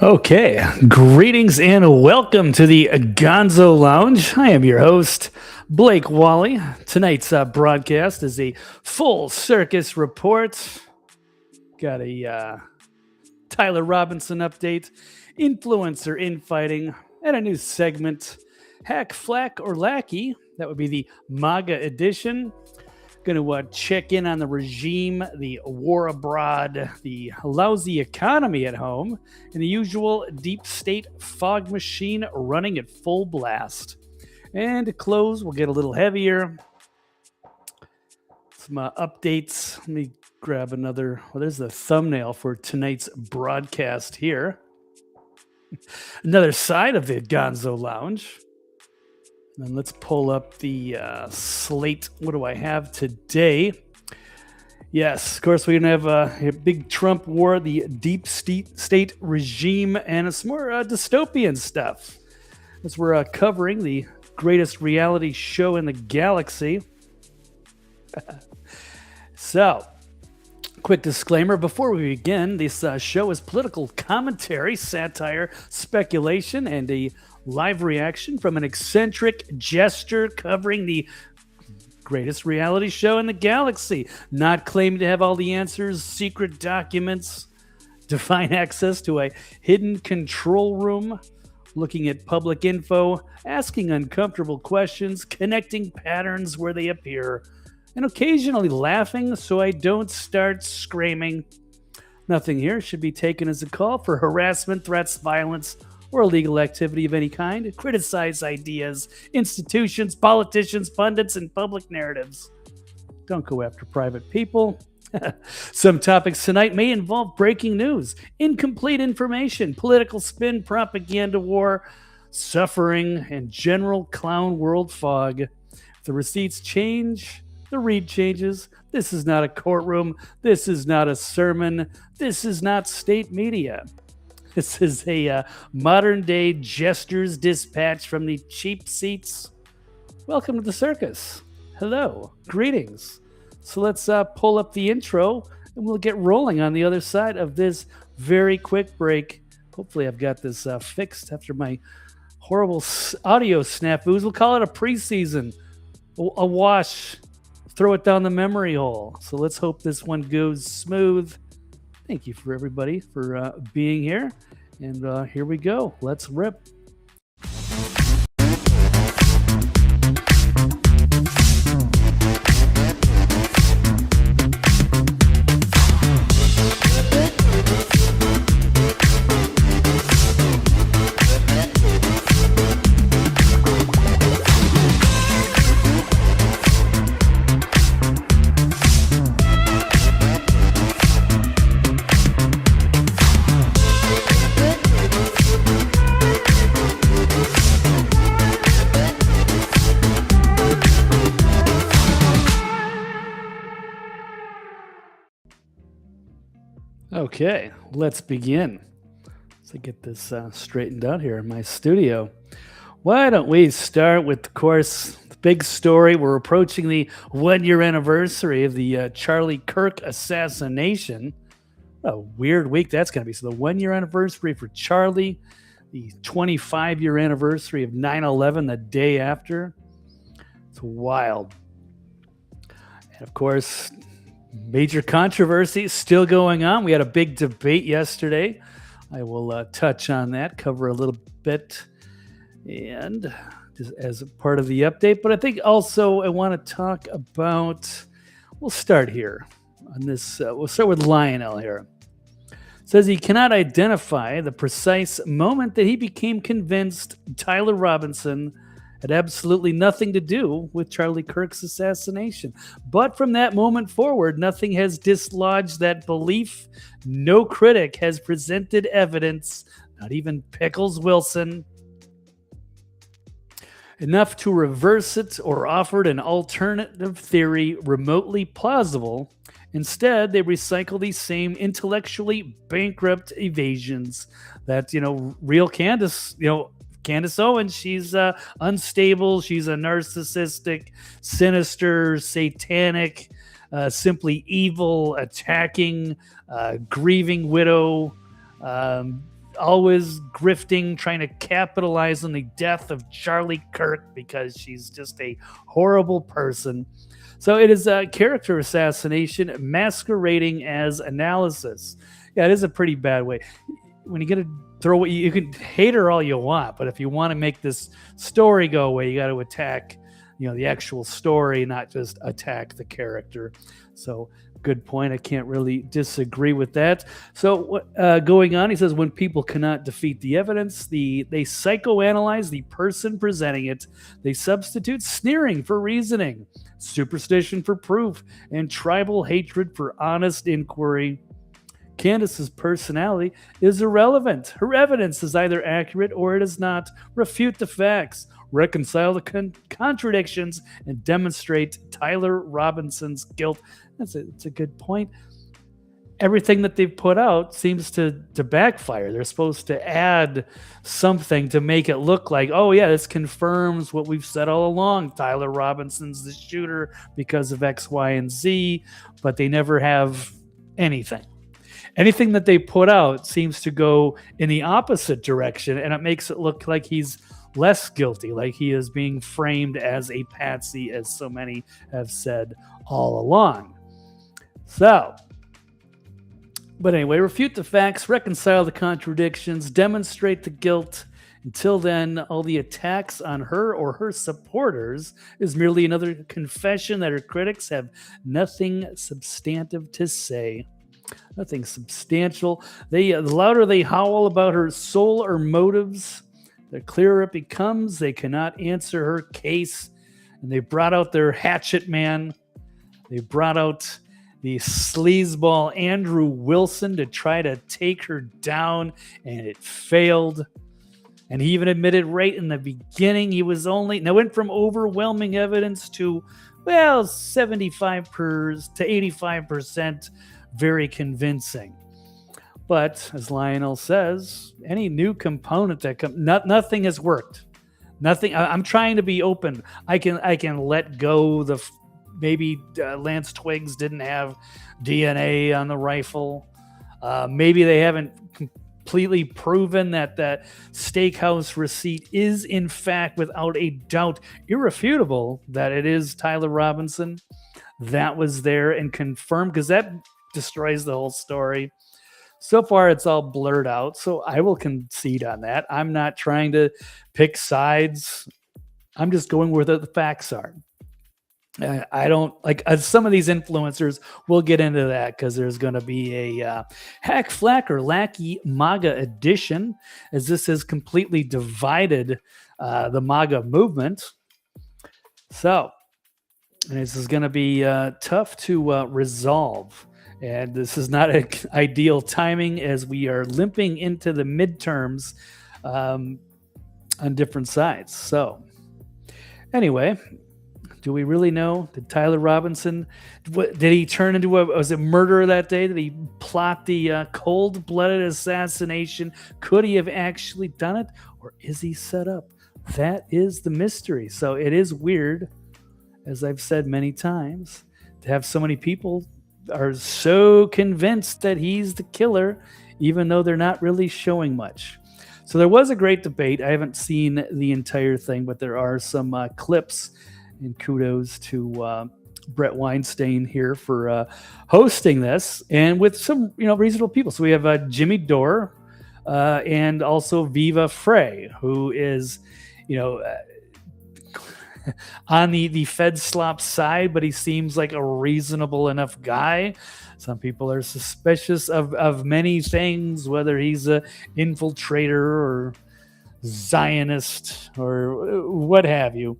Okay, greetings and welcome to the Gonzo Lounge. I am your host, Blake Wally. Tonight's broadcast is a full circus report. Got a Tyler Robinson update, influencer infighting, and a new segment, Hack, Flack, or Lackey. That would be the MAGA Edition. Going to check in on the regime, the war abroad, the lousy economy at home, and the usual deep state fog machine running at full blast. And to close, we'll get a little heavier. Some updates. Let me grab another. Well, there's the thumbnail for tonight's broadcast here. Another side of the Gonzo Lounge. And then let's pull up the slate. What do I have today? Yes, of course, we're going to have a big Trump war, the deep state regime, and some more dystopian stuff. As we're covering the greatest reality show in the galaxy. So, quick disclaimer before we begin, this show is political commentary, satire, speculation, and a live reaction from an eccentric jester covering the greatest reality show in the galaxy. Not claiming to have all the answers, secret documents, divine access to a hidden control room, looking at public info, asking uncomfortable questions, connecting patterns where they appear, and occasionally laughing so I don't start screaming. Nothing here should be taken as a call for harassment, threats, violence, or illegal activity of any kind. Criticize ideas, institutions, politicians, pundits, and public narratives. Don't go after private people. Some topics tonight may involve breaking news, incomplete information, political spin, propaganda war, suffering, and general clown world fog. If the receipts change, the read changes. This is not a courtroom. This is not a sermon. This is not state media. This is a modern-day jester's dispatch from the cheap seats. Welcome to the circus. Hello. Greetings. So let's pull up the intro, and we'll get rolling on the other side of this very quick break. Hopefully I've got this fixed after my horrible audio snafus. We'll call it a preseason, a wash, throw it down the memory hole. So let's hope this one goes smooth. Thank you for everybody for being here. And here we go. Let's rip. Okay, let's begin. So get this straightened out here in my studio. Why don't we start with, of course, the big story. We're approaching the 1-year anniversary of the Charlie Kirk assassination. What a weird week that's going to be. So the 1-year anniversary for Charlie, the 25-year anniversary of 9/11 the day after. It's wild. And of course, major controversy still going on. We had a big debate yesterday. I will touch on that, cover a little bit, and just as a part of the update. But I think also I want to talk about, we'll start here on this. We'll start with Lionel here. It says he cannot identify the precise moment that he became convinced Tyler Robinson had absolutely nothing to do with Charlie Kirk's assassination. But from that moment forward, nothing has dislodged that belief. No critic has presented evidence, not even Pickles Wilson, enough to reverse it or offered an alternative theory remotely plausible. Instead, they recycle these same intellectually bankrupt evasions that, real Candace, Candace Owens, she's unstable. She's a narcissistic, sinister, satanic, simply evil, attacking, grieving widow, always grifting, trying to capitalize on the death of Charlie Kirk because she's just a horrible person. So it is a character assassination masquerading as analysis. Yeah, it is a pretty bad way. When you get to throw what you can hate her all you want, but if you want to make this story go away, you got to attack, the actual story, not just attack the character. So good point. I can't really disagree with that. So going on, he says, when people cannot defeat the evidence, they psychoanalyze the person presenting it. They substitute sneering for reasoning, superstition for proof, and tribal hatred for honest inquiry. Candace's personality is irrelevant. Her evidence is either accurate or it is not. Refute the facts, reconcile the contradictions, and demonstrate Tyler Robinson's guilt. That's a good point. Everything that they've put out seems to backfire. They're supposed to add something to make it look like, oh yeah, this confirms what we've said all along. Tyler Robinson's the shooter because of X, Y, and Z, but they never have anything. Anything that they put out seems to go in the opposite direction, and it makes it look like he's less guilty, like he is being framed as a patsy, as so many have said all along. So, but anyway, refute the facts, reconcile the contradictions, demonstrate the guilt. Until then, all the attacks on her or her supporters is merely another confession that her critics have nothing substantive to say. Nothing substantial. The louder they howl about her soul or motives, the clearer it becomes they cannot answer her case. And they brought out their hatchet man. They brought out the sleazeball Andrew Wilson to try to take her down, and it failed. And he even admitted right in the beginning he was went from overwhelming evidence to, 75% to 85%. Very convincing. But as Lionel says, any new component that comes, nothing has worked. Nothing. I'm trying to be open. I can let go maybe Lance Twiggs didn't have DNA on the rifle. Maybe they haven't completely proven that steakhouse receipt is in fact without a doubt irrefutable that it is Tyler Robinson. That was there and confirmed, because that destroys the whole story. So far, it's all blurred out, so I will concede on that. I'm not trying to pick sides. I'm just going where the facts are. I don't like some of these influencers. We'll get into that because there's going to be a Hack, Flack, or Lackey MAGA edition, as this has completely divided the MAGA movement. So, and this is going to be tough to resolve. And this is not an ideal timing as we are limping into the midterms on different sides. So, anyway, do we really know? Did Tyler Robinson, did he turn into was it murderer that day? Did he plot the cold-blooded assassination? Could he have actually done it? Or is he set up? That is the mystery. So it is weird, as I've said many times, to have so many people are so convinced that he's the killer, even though they're not really showing much. So there was a great debate. I haven't seen the entire thing, but there are some clips, and kudos to Brett Weinstein here for hosting this, and with some reasonable people. So we have Jimmy Dore and also Viva Frey, who is on the Fed slop side, but he seems like a reasonable enough guy. Some people are suspicious of many things, whether he's an infiltrator or Zionist or what have you.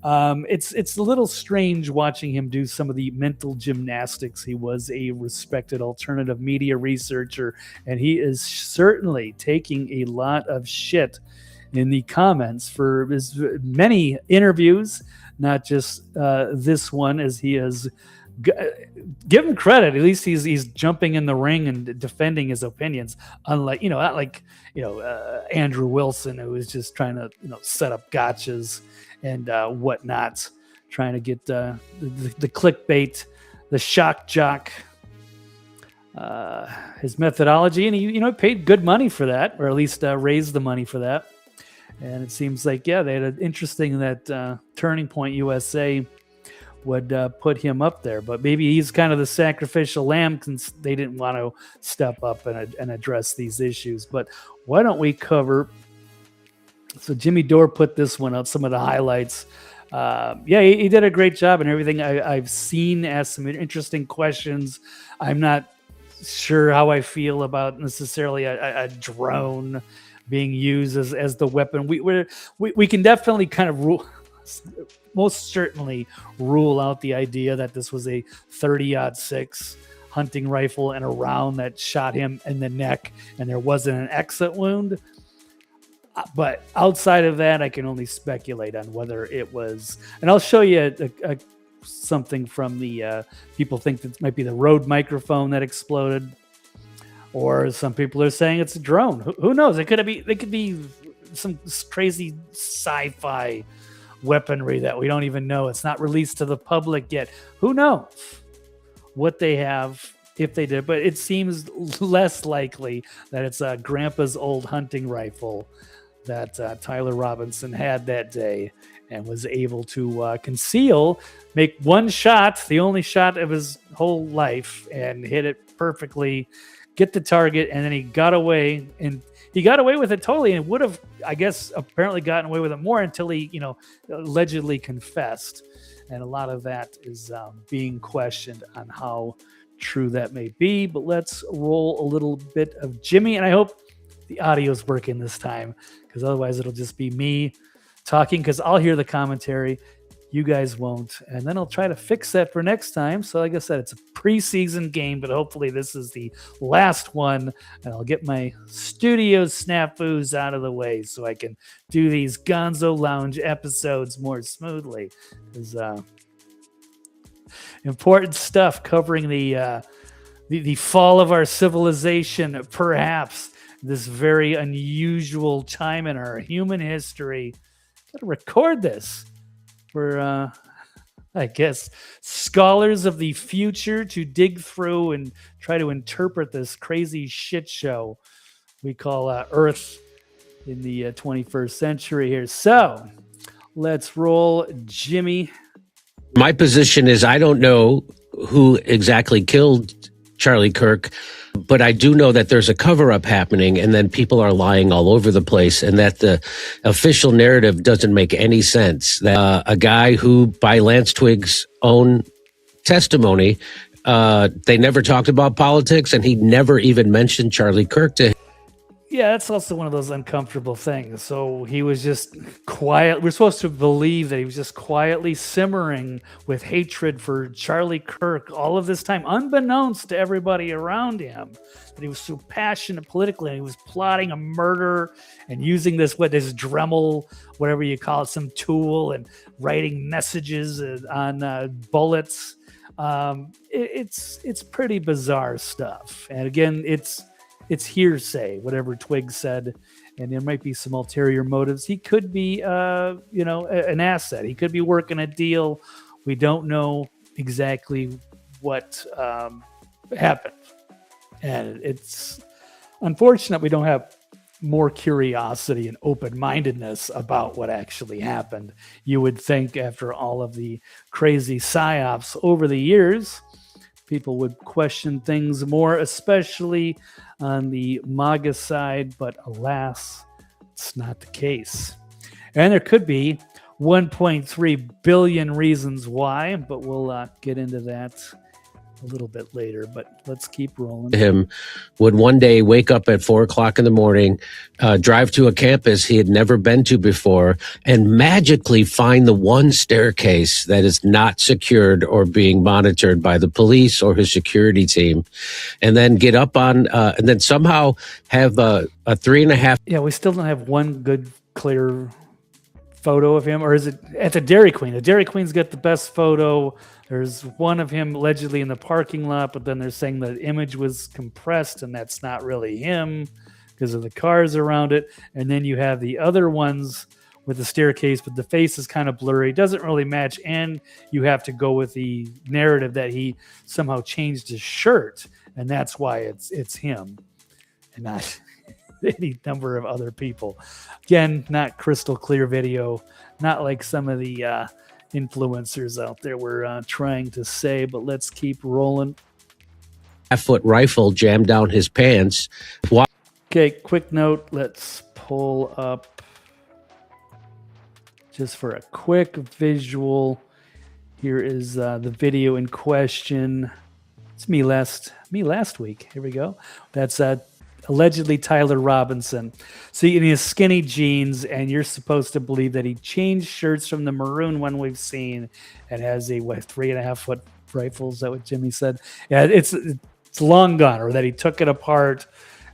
It's a little strange watching him do some of the mental gymnastics. He was a respected alternative media researcher, and he is certainly taking a lot of shit in the comments for his many interviews, not just this one, as he has give him credit. At least he's jumping in the ring and defending his opinions, unlike not like Andrew Wilson, who is just trying to set up gotchas and whatnot, trying to get the clickbait, the shock jock his methodology, and he paid good money for that, or at least raised the money for that. And it seems like, yeah, they had an interesting that Turning Point USA would put him up there, but maybe he's kind of the sacrificial lamb since they didn't want to step up and address these issues. But why don't we cover? So Jimmy Dore put this one up, some of the highlights. Yeah, he did a great job and everything. I've seen asked some interesting questions. I'm not sure how I feel about necessarily a drone being used as the weapon. We can definitely kind of most certainly rule out the idea that this was a 30-06 hunting rifle and a round that shot him in the neck and there wasn't an exit wound. But outside of that, I can only speculate on whether it was. And I'll show you something from the people think that might be the Rode microphone that exploded, or some people are saying it's a drone. Who knows? It could be some crazy sci-fi weaponry that we don't even know. It's not released to the public yet. Who knows what they have if they did? But it seems less likely that it's Grandpa's old hunting rifle that Tyler Robinson had that day and was able to make one shot, the only shot of his whole life, and hit it perfectly, get the target, and then he got away. And he got away with it totally, and would have, I guess, apparently gotten away with it more until he, allegedly confessed. And a lot of that is being questioned on how true that may be. But let's roll a little bit of Jimmy, and I hope the audio's working this time, because otherwise it'll just be me talking, because I'll hear the commentary, you guys won't, and then I'll try to fix that for next time. So like I said, it's a preseason game, but hopefully this is the last one, and I'll get my studio snafus out of the way so I can do these Gonzo Lounge episodes more smoothly. Because important stuff covering the fall of our civilization, perhaps this very unusual time in our human history. Got to record this for, I guess, scholars of the future to dig through and try to interpret this crazy shit show we call Earth in the 21st century here. So let's roll Jimmy. My position is I don't know who exactly killed Charlie Kirk, but I do know that there's a cover-up happening, and then people are lying all over the place, and that the official narrative doesn't make any sense. That a guy who, by Lance Twig's own testimony, they never talked about politics, and he never even mentioned Charlie Kirk to him. Yeah, that's also one of those uncomfortable things. So he was just quiet. We're supposed to believe that he was just quietly simmering with hatred for Charlie Kirk all of this time, unbeknownst to everybody around him. That he was so passionate politically, and he was plotting a murder and using this Dremel, whatever you call it, some tool, and writing messages on bullets. It's pretty bizarre stuff. And again, it's hearsay, whatever Twig said, and there might be some ulterior motives. He could be, an asset. He could be working a deal. We don't know exactly what happened, and it's unfortunate we don't have more curiosity and open-mindedness about what actually happened. You would think after all of the crazy psyops over the years, people would question things more, especially on the MAGA side, but alas, it's not the case. And there could be 1.3 billion reasons why, but we'll get into that a little bit later. But let's keep rolling. Him would one day wake up at 4:00 in the morning, drive to a campus he had never been to before, and magically find the one staircase that is not secured or being monitored by the police or his security team, and then get up on, and then somehow have a 3.5. Yeah, we still don't have one good, clear photo of him. Or is it at the Dairy Queen? The Dairy Queen's got the best photo. There's one of him allegedly in the parking lot, but then they're saying the image was compressed and that's not really him because of the cars around it. And then you have the other ones with the staircase, but the face is kind of blurry. It doesn't really match. And you have to go with the narrative that he somehow changed his shirt and that's why it's him and not any number of other people. Again, not crystal clear video, not like some of the influencers out there were trying to say, but let's keep rolling. Half-foot rifle jammed down his pants. Okay, quick note. Let's pull up just for a quick visual. Here is the video in question. It's me last week. Here we go. That's allegedly Tyler Robinson. See, in his skinny jeans, and you're supposed to believe that he changed shirts from the maroon one we've seen and has a 3.5 foot rifle. Is that what Jimmy said? Yeah, it's long gone, or that he took it apart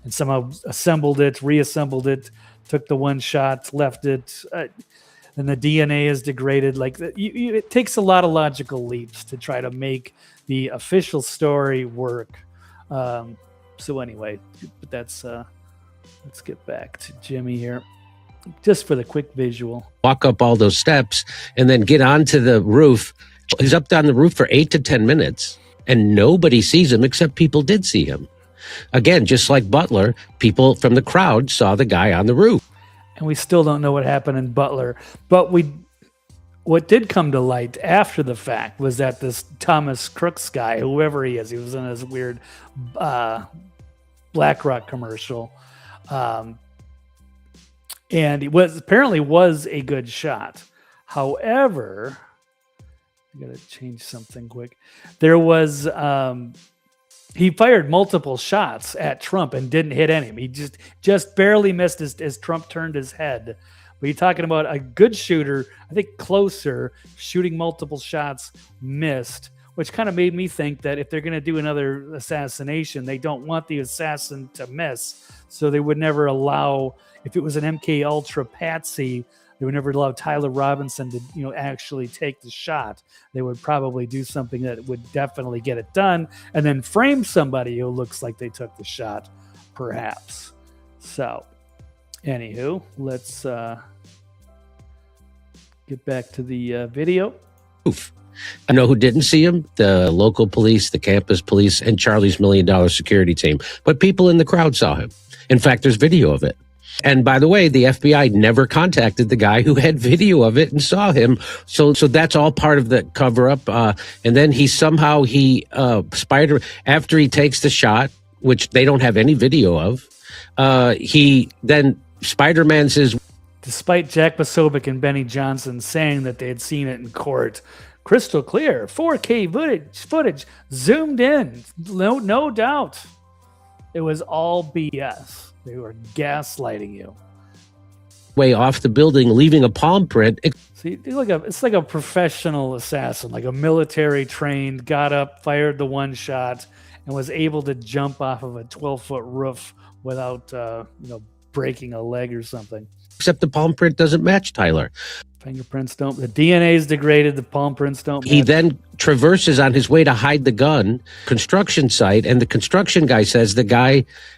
and somehow assembled it, reassembled it, took the one shot, left it, and the DNA is degraded. Like it takes a lot of logical leaps to try to make the official story work. So anyway, but that's let's get back to Jimmy here, just for the quick visual. Walk up all those steps and then get onto the roof. He's up on the roof for 8 to 10 minutes, and nobody sees him except people did see him. Again, just like Butler, people from the crowd saw the guy on the roof. And we still don't know what happened in Butler. But what did come to light after the fact was that this Thomas Crooks guy, whoever he is, he was in this weird BlackRock commercial. And he apparently was a good shot. However, I got to change something quick. There was... he fired multiple shots at Trump and didn't hit any. He just barely missed as Trump turned his head. But you're talking about a good shooter, I think closer, shooting multiple shots, missed, which kind of made me think that if they're going to do another assassination, they don't want the assassin to miss. So they would never allow, if it was an MK Ultra patsy, they would never allow Tyler Robinson to, actually take the shot. They would probably do something that would definitely get it done and then frame somebody who looks like they took the shot, perhaps. So, anywho, let's get back to the video. Oof. I know who didn't see him: the local police, the campus police, and Charlie's $1 million security team. But people in the crowd saw him. In fact, there's video of it. And by the way, the FBI never contacted the guy who had video of it and saw him. So that's all part of the cover up. And then after he takes the shot, which they don't have any video of, Spider-Man says, despite Jack Posobiec and Benny Johnson saying that they had seen it in court, crystal clear, 4K footage, zoomed in, no doubt. It was all BS. They were gaslighting you. Way off the building, leaving a palm print. See, it's like a professional assassin, like a military trained, got up, fired the one shot, and was able to jump off of a 12-foot roof without, breaking a leg or something. Except the palm print doesn't match Tyler. Fingerprints don't. The DNA is degraded. The palm prints don't match. He then traverses on his way to hide the gun, construction site, and the construction guy says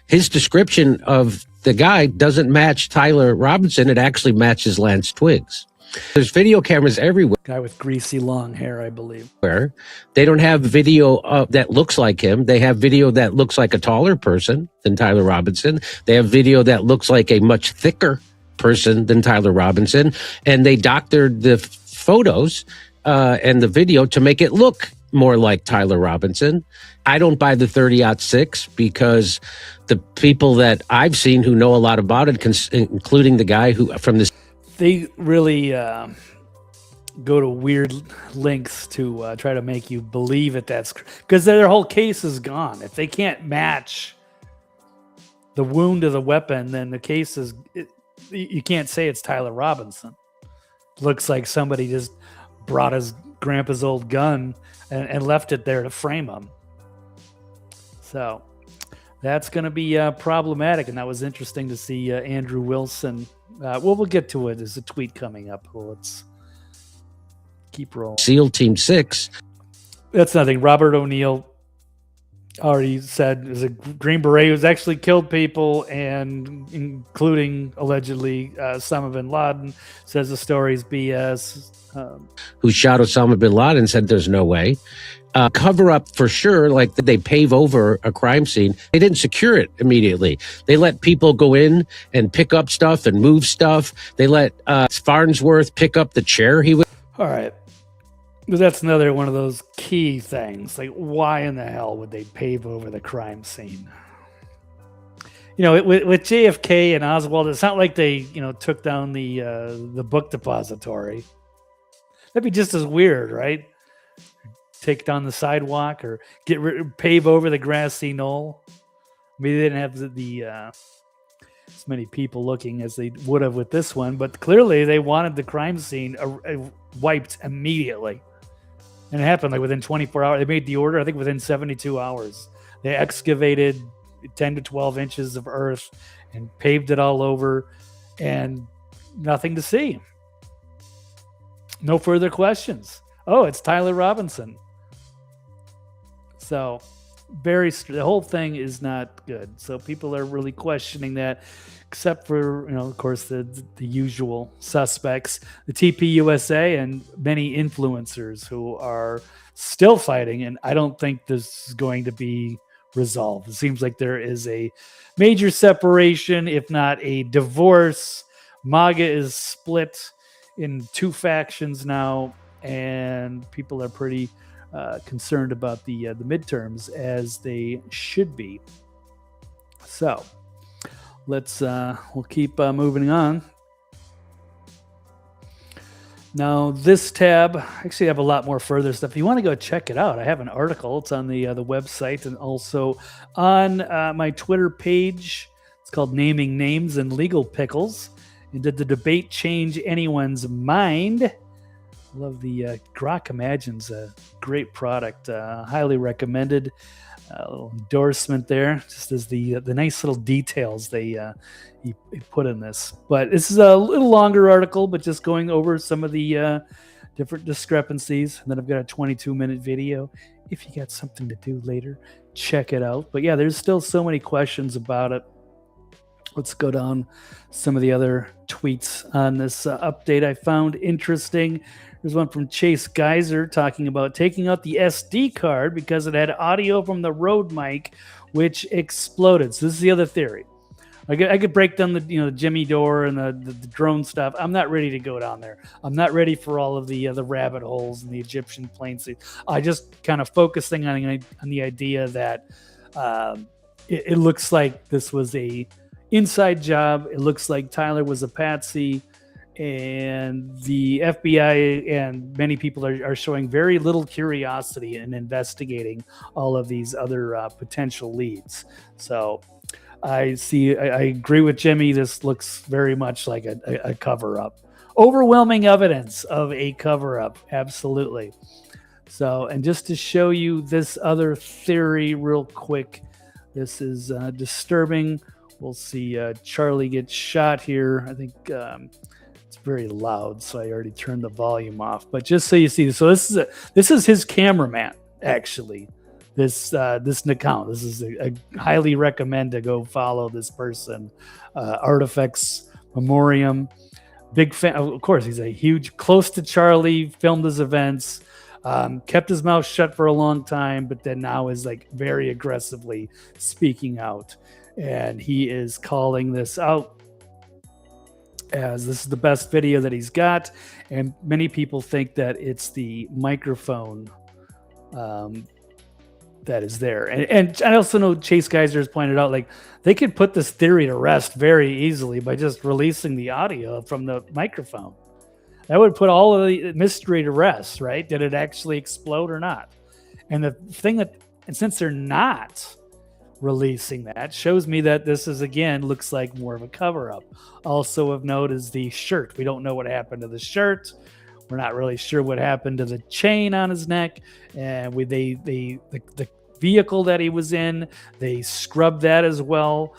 his description of the guy doesn't match Tyler Robinson. It actually matches Lance Twiggs. There's video cameras everywhere. Guy with greasy long hair, I believe. Where they don't have video that looks like him. They have video that looks like a taller person than Tyler Robinson. They have video that looks like a much thicker person than Tyler Robinson, and they doctored the photos and the video to make it look more like Tyler Robinson. I don't buy the 30-06 because the people that I've seen who know a lot about it, including the guy who from this, they really go to weird lengths to try to make you believe it. That's because their whole case is gone. If they can't match the wound of the weapon, then the case is. You can't say it's Tyler Robinson. Looks like somebody just brought his grandpa's old gun and left it there to frame him. So that's going to be problematic. And that was interesting to see Andrew Wilson. We'll get to it. There's a tweet coming up. Let's keep rolling. SEAL Team 6. That's nothing. Robert O'Neill already said is a Green Beret who's actually killed people, and including allegedly Osama bin Laden. Says the story's BS. Who shot Osama bin Laden said there's no way. Cover up for sure, like they pave over a crime scene. They didn't secure it immediately. They let people go in and pick up stuff and move stuff. They let Farnsworth pick up the chair he was. All right. But that's another one of those key things. Like, why in the hell would they pave over the crime scene? You know, with JFK and Oswald, it's not like they, took down the book depository. That'd be just as weird, right? Take down the sidewalk or pave over the grassy knoll. Maybe they didn't have the as many people looking as they would have with this one, but clearly they wanted the crime scene wiped immediately. And it happened like within 24 hours. They made the order, I think, within 72 hours. They excavated 10 to 12 inches of earth and paved it all over, and nothing to see. No further questions. Oh, it's Tyler Robinson. So the whole thing is not good. So people are really questioning that, except for, of course, the usual suspects, the TPUSA and many influencers who are still fighting. And I don't think this is going to be resolved. It seems like there is a major separation, if not a divorce. MAGA is split in two factions now, and people are pretty concerned about the midterms, as they should be. So we'll keep moving on. Now this tab, actually I have a lot more further stuff. If you want to go check it out, I have an article. It's on the website and also on my Twitter page. It's called Naming Names and Legal Pickles. And did the debate change anyone's mind? Love the Grok Imagine's a great product. Highly recommended. A little endorsement there, just as the nice little details he put in this. But this is a little longer article, but just going over some of the different discrepancies. And then I've got a 22-minute video. If you got something to do later, check it out. But yeah, there's still so many questions about it. Let's go down some of the other tweets on this update I found interesting. There's one from Chase Geyser talking about taking out the SD card because it had audio from the Rode mic, which exploded. So this is the other theory. I could break down the Jimmy Dore and the drone stuff. I'm not ready to go down there. I'm not ready for all of the rabbit holes and the Egyptian planes. I just kind of focusing on the idea that it looks like this was a inside job. It looks like Tyler was a patsy, and the FBI and many people are showing very little curiosity in investigating all of these other potential leads. So I agree with Jimmy. This looks very much like a cover-up. Overwhelming evidence of a cover-up. Absolutely. So, and just to show you this other theory real quick, this is disturbing. We'll see Charlie get shot here. I think it's very loud, so I already turned the volume off. But just so you see, so this is his cameraman, actually. This account. This is a highly recommend to go follow this person. Artifacts Memoriam. Big fan. Of course, he's a huge, close to Charlie, filmed his events, kept his mouth shut for a long time, but then now is like very aggressively speaking out. And he is calling this out as this is the best video that he's got. And many people think that it's the microphone that is there. And I also know Chase Geyser has pointed out, like, they could put this theory to rest very easily by just releasing the audio from the microphone. That would put all of the mystery to rest, right? Did it actually explode or not? And the thing and since they're not releasing that, shows me that this is, again, looks like more of a cover-up. Also of note is the shirt. We don't know what happened to the shirt. We're not really sure what happened to the chain on his neck. And the vehicle that he was in, they scrubbed that as well.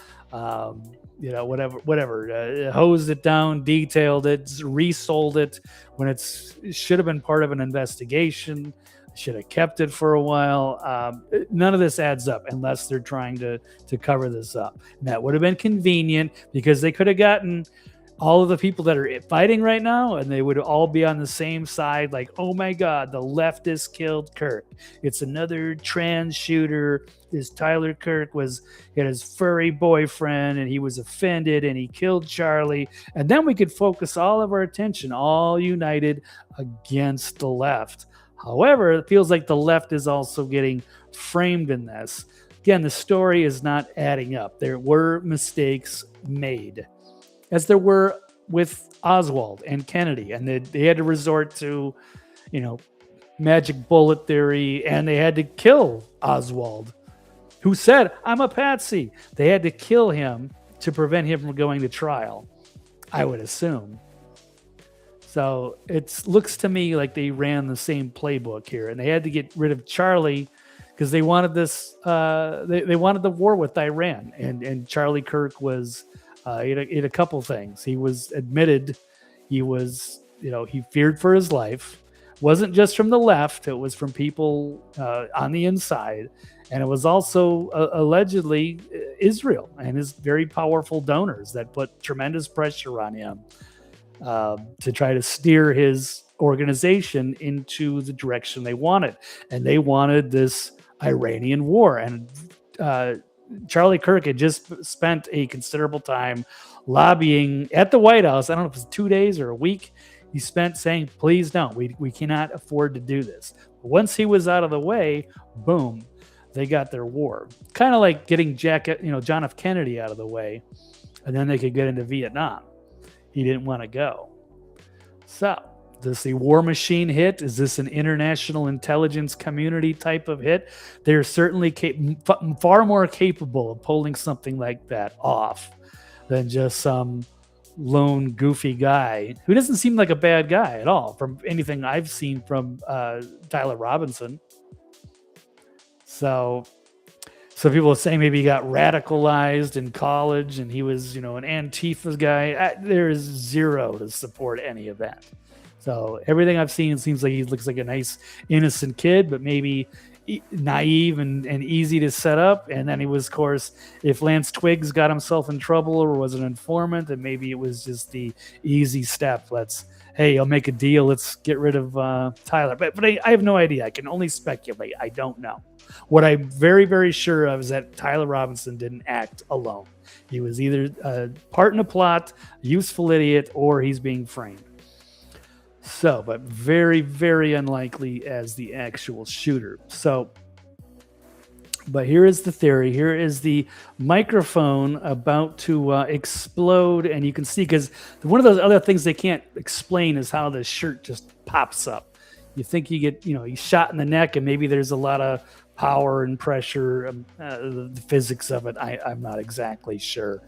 Whatever. Hosed it down, detailed it, resold it when it should have been part of an investigation. Should have kept it for a while. None of this adds up unless they're trying to cover this up. And that would have been convenient because they could have gotten all of the people that are fighting right now, and they would all be on the same side. Like, oh my God, the leftist killed Kirk. It's another trans shooter. This Tyler Kirk had his furry boyfriend, and he was offended, and he killed Charlie. And then we could focus all of our attention, all united against the left. However, it feels like the left is also getting framed in this. Again, the story is not adding up. There were mistakes made, as there were with Oswald and Kennedy, and they had to resort to, magic bullet theory, and they had to kill Oswald, who said, "I'm a patsy." They had to kill him to prevent him from going to trial, I would assume. So it looks to me like they ran the same playbook here, and they had to get rid of Charlie because they wanted this. They wanted the war with Iran, and Charlie Kirk was. He had a couple things. He was admitted he was, he feared for his life. Wasn't just from the left. It was from people on the inside. And it was also allegedly Israel and his very powerful donors that put tremendous pressure on him to try to steer his organization into the direction they wanted. And they wanted this Iranian war. And Charlie Kirk had just spent a considerable time lobbying at the White House. I don't know if it was 2 days or a week. He spent saying, please don't. We cannot afford to do this. But once he was out of the way, boom, they got their war. Kind of like getting John F. Kennedy out of the way, and then they could get into Vietnam. He didn't want to go. So, does the war machine hit? Is this an international intelligence community type of hit? They're certainly far more capable of pulling something like that off than just some lone goofy guy who doesn't seem like a bad guy at all from anything I've seen from Tyler Robinson. So people are saying maybe he got radicalized in college and he was, an Antifa guy. There is zero to support any of that. So everything I've seen seems like he looks like a nice, innocent kid, but maybe naive and easy to set up. And then he was, of course, if Lance Twiggs got himself in trouble or was an informant, then maybe it was just the easy step. I'll make a deal. Let's get rid of Tyler. But I have no idea. I can only speculate. I don't know. What I'm very, very sure of is that Tyler Robinson didn't act alone. He was either part in a plot, a useful idiot, or he's being framed. So, but very, very unlikely as the actual shooter. So, but here is the theory. Here is the microphone about to explode. And you can see, because one of those other things they can't explain is how the shirt just pops up. You think you get, he's shot in the neck and maybe there's a lot of power and pressure. The physics of it, I'm not exactly sure.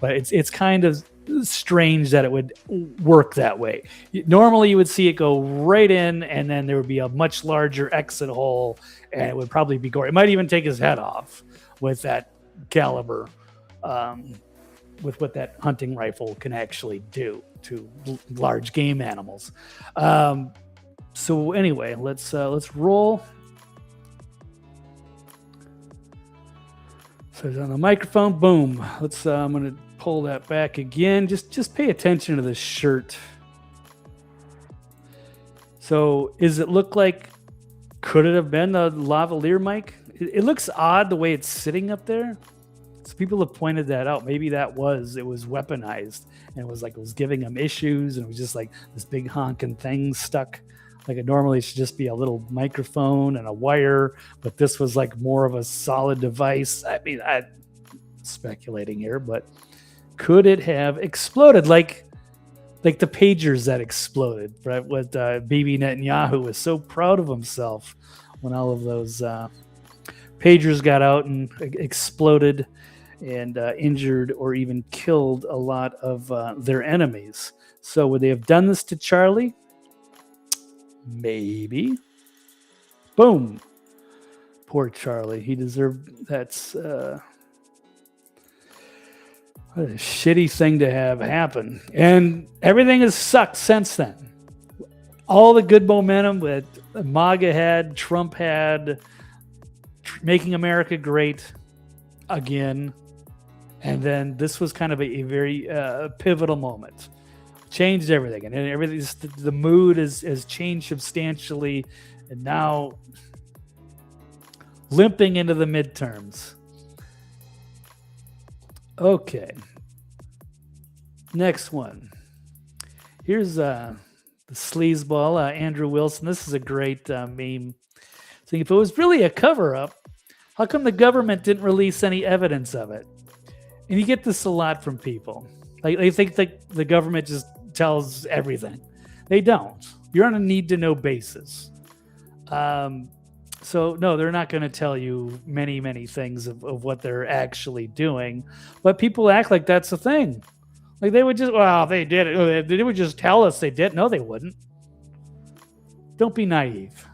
But it's kind of strange that it would work that way. Normally, you would see it go right in, and then there would be a much larger exit hole, and it would probably be gory. It might even take his head off with that caliber, with what that hunting rifle can actually do to large game animals. So anyway, let's roll. So it's on the microphone. Boom. I'm going to pull that back again. Just pay attention to this shirt. So does it look like, could it have been the lavalier mic? It looks odd the way it's sitting up there. So people have pointed that out. Maybe it was weaponized and it was giving them issues, and it was just like this big honking thing stuck. Like it normally should just be a little microphone and a wire, but this was like more of a solid device. I mean, I'm speculating here, but could it have exploded like the pagers that exploded, right? With Bibi Netanyahu was so proud of himself when all of those pagers got out and exploded and injured or even killed a lot of their enemies. So would they have done this to Charlie? Maybe. Boom. Poor Charlie. He deserved that's what a shitty thing to have happen. And everything has sucked since then. all the good momentum that MAGA had, Trump had, making America great again. And then this was kind of a very pivotal moment. Changed everything. And everything, the mood has changed substantially. And now limping into the midterms. Okay. Next one. Here's the sleazeball, Andrew Wilson. This is a great meme. So if it was really a cover-up, how come the government didn't release any evidence of it? And you get this a lot from people. Like they think that the government just tells everything. They don't. You're on a need-to-know basis. So no, they're not going to tell you many, many things of what they're actually doing. But people act like that's a thing. Like they would just, well, they did it. They would just tell us they did. No, they wouldn't. Don't be naive.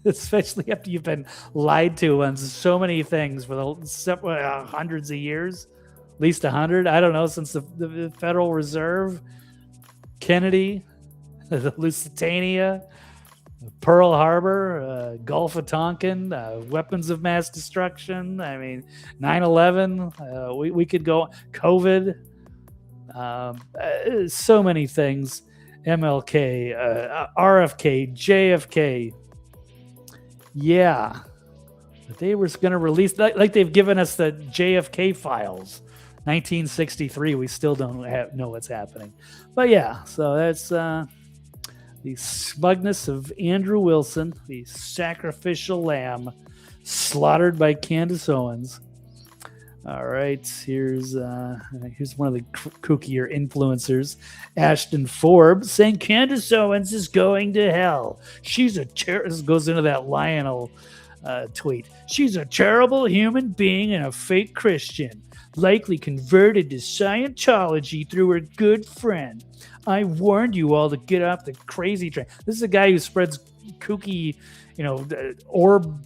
Especially after you've been lied to on so many things for the hundreds of years. At least 100. I don't know, since the Federal Reserve, Kennedy, the Lusitania, Pearl Harbor, Gulf of Tonkin, weapons of mass destruction. I mean, 9/11. We could go COVID. So many things. MLK, RFK, JFK. Yeah, but they were going to release, like they've given us the JFK files, 1963. We still don't know what's happening. But yeah, so that's the smugness of Andrew Wilson, the sacrificial lamb slaughtered by Candace Owens. All right, here's one of the kookier influencers, Ashton Forbes, saying Candace Owens is going to hell. She's a this goes into that Lionel tweet. She's a terrible human being and a fake Christian, likely converted to Scientology through her good friend. I warned you all to get off the crazy train. This is a guy who spreads kooky, orb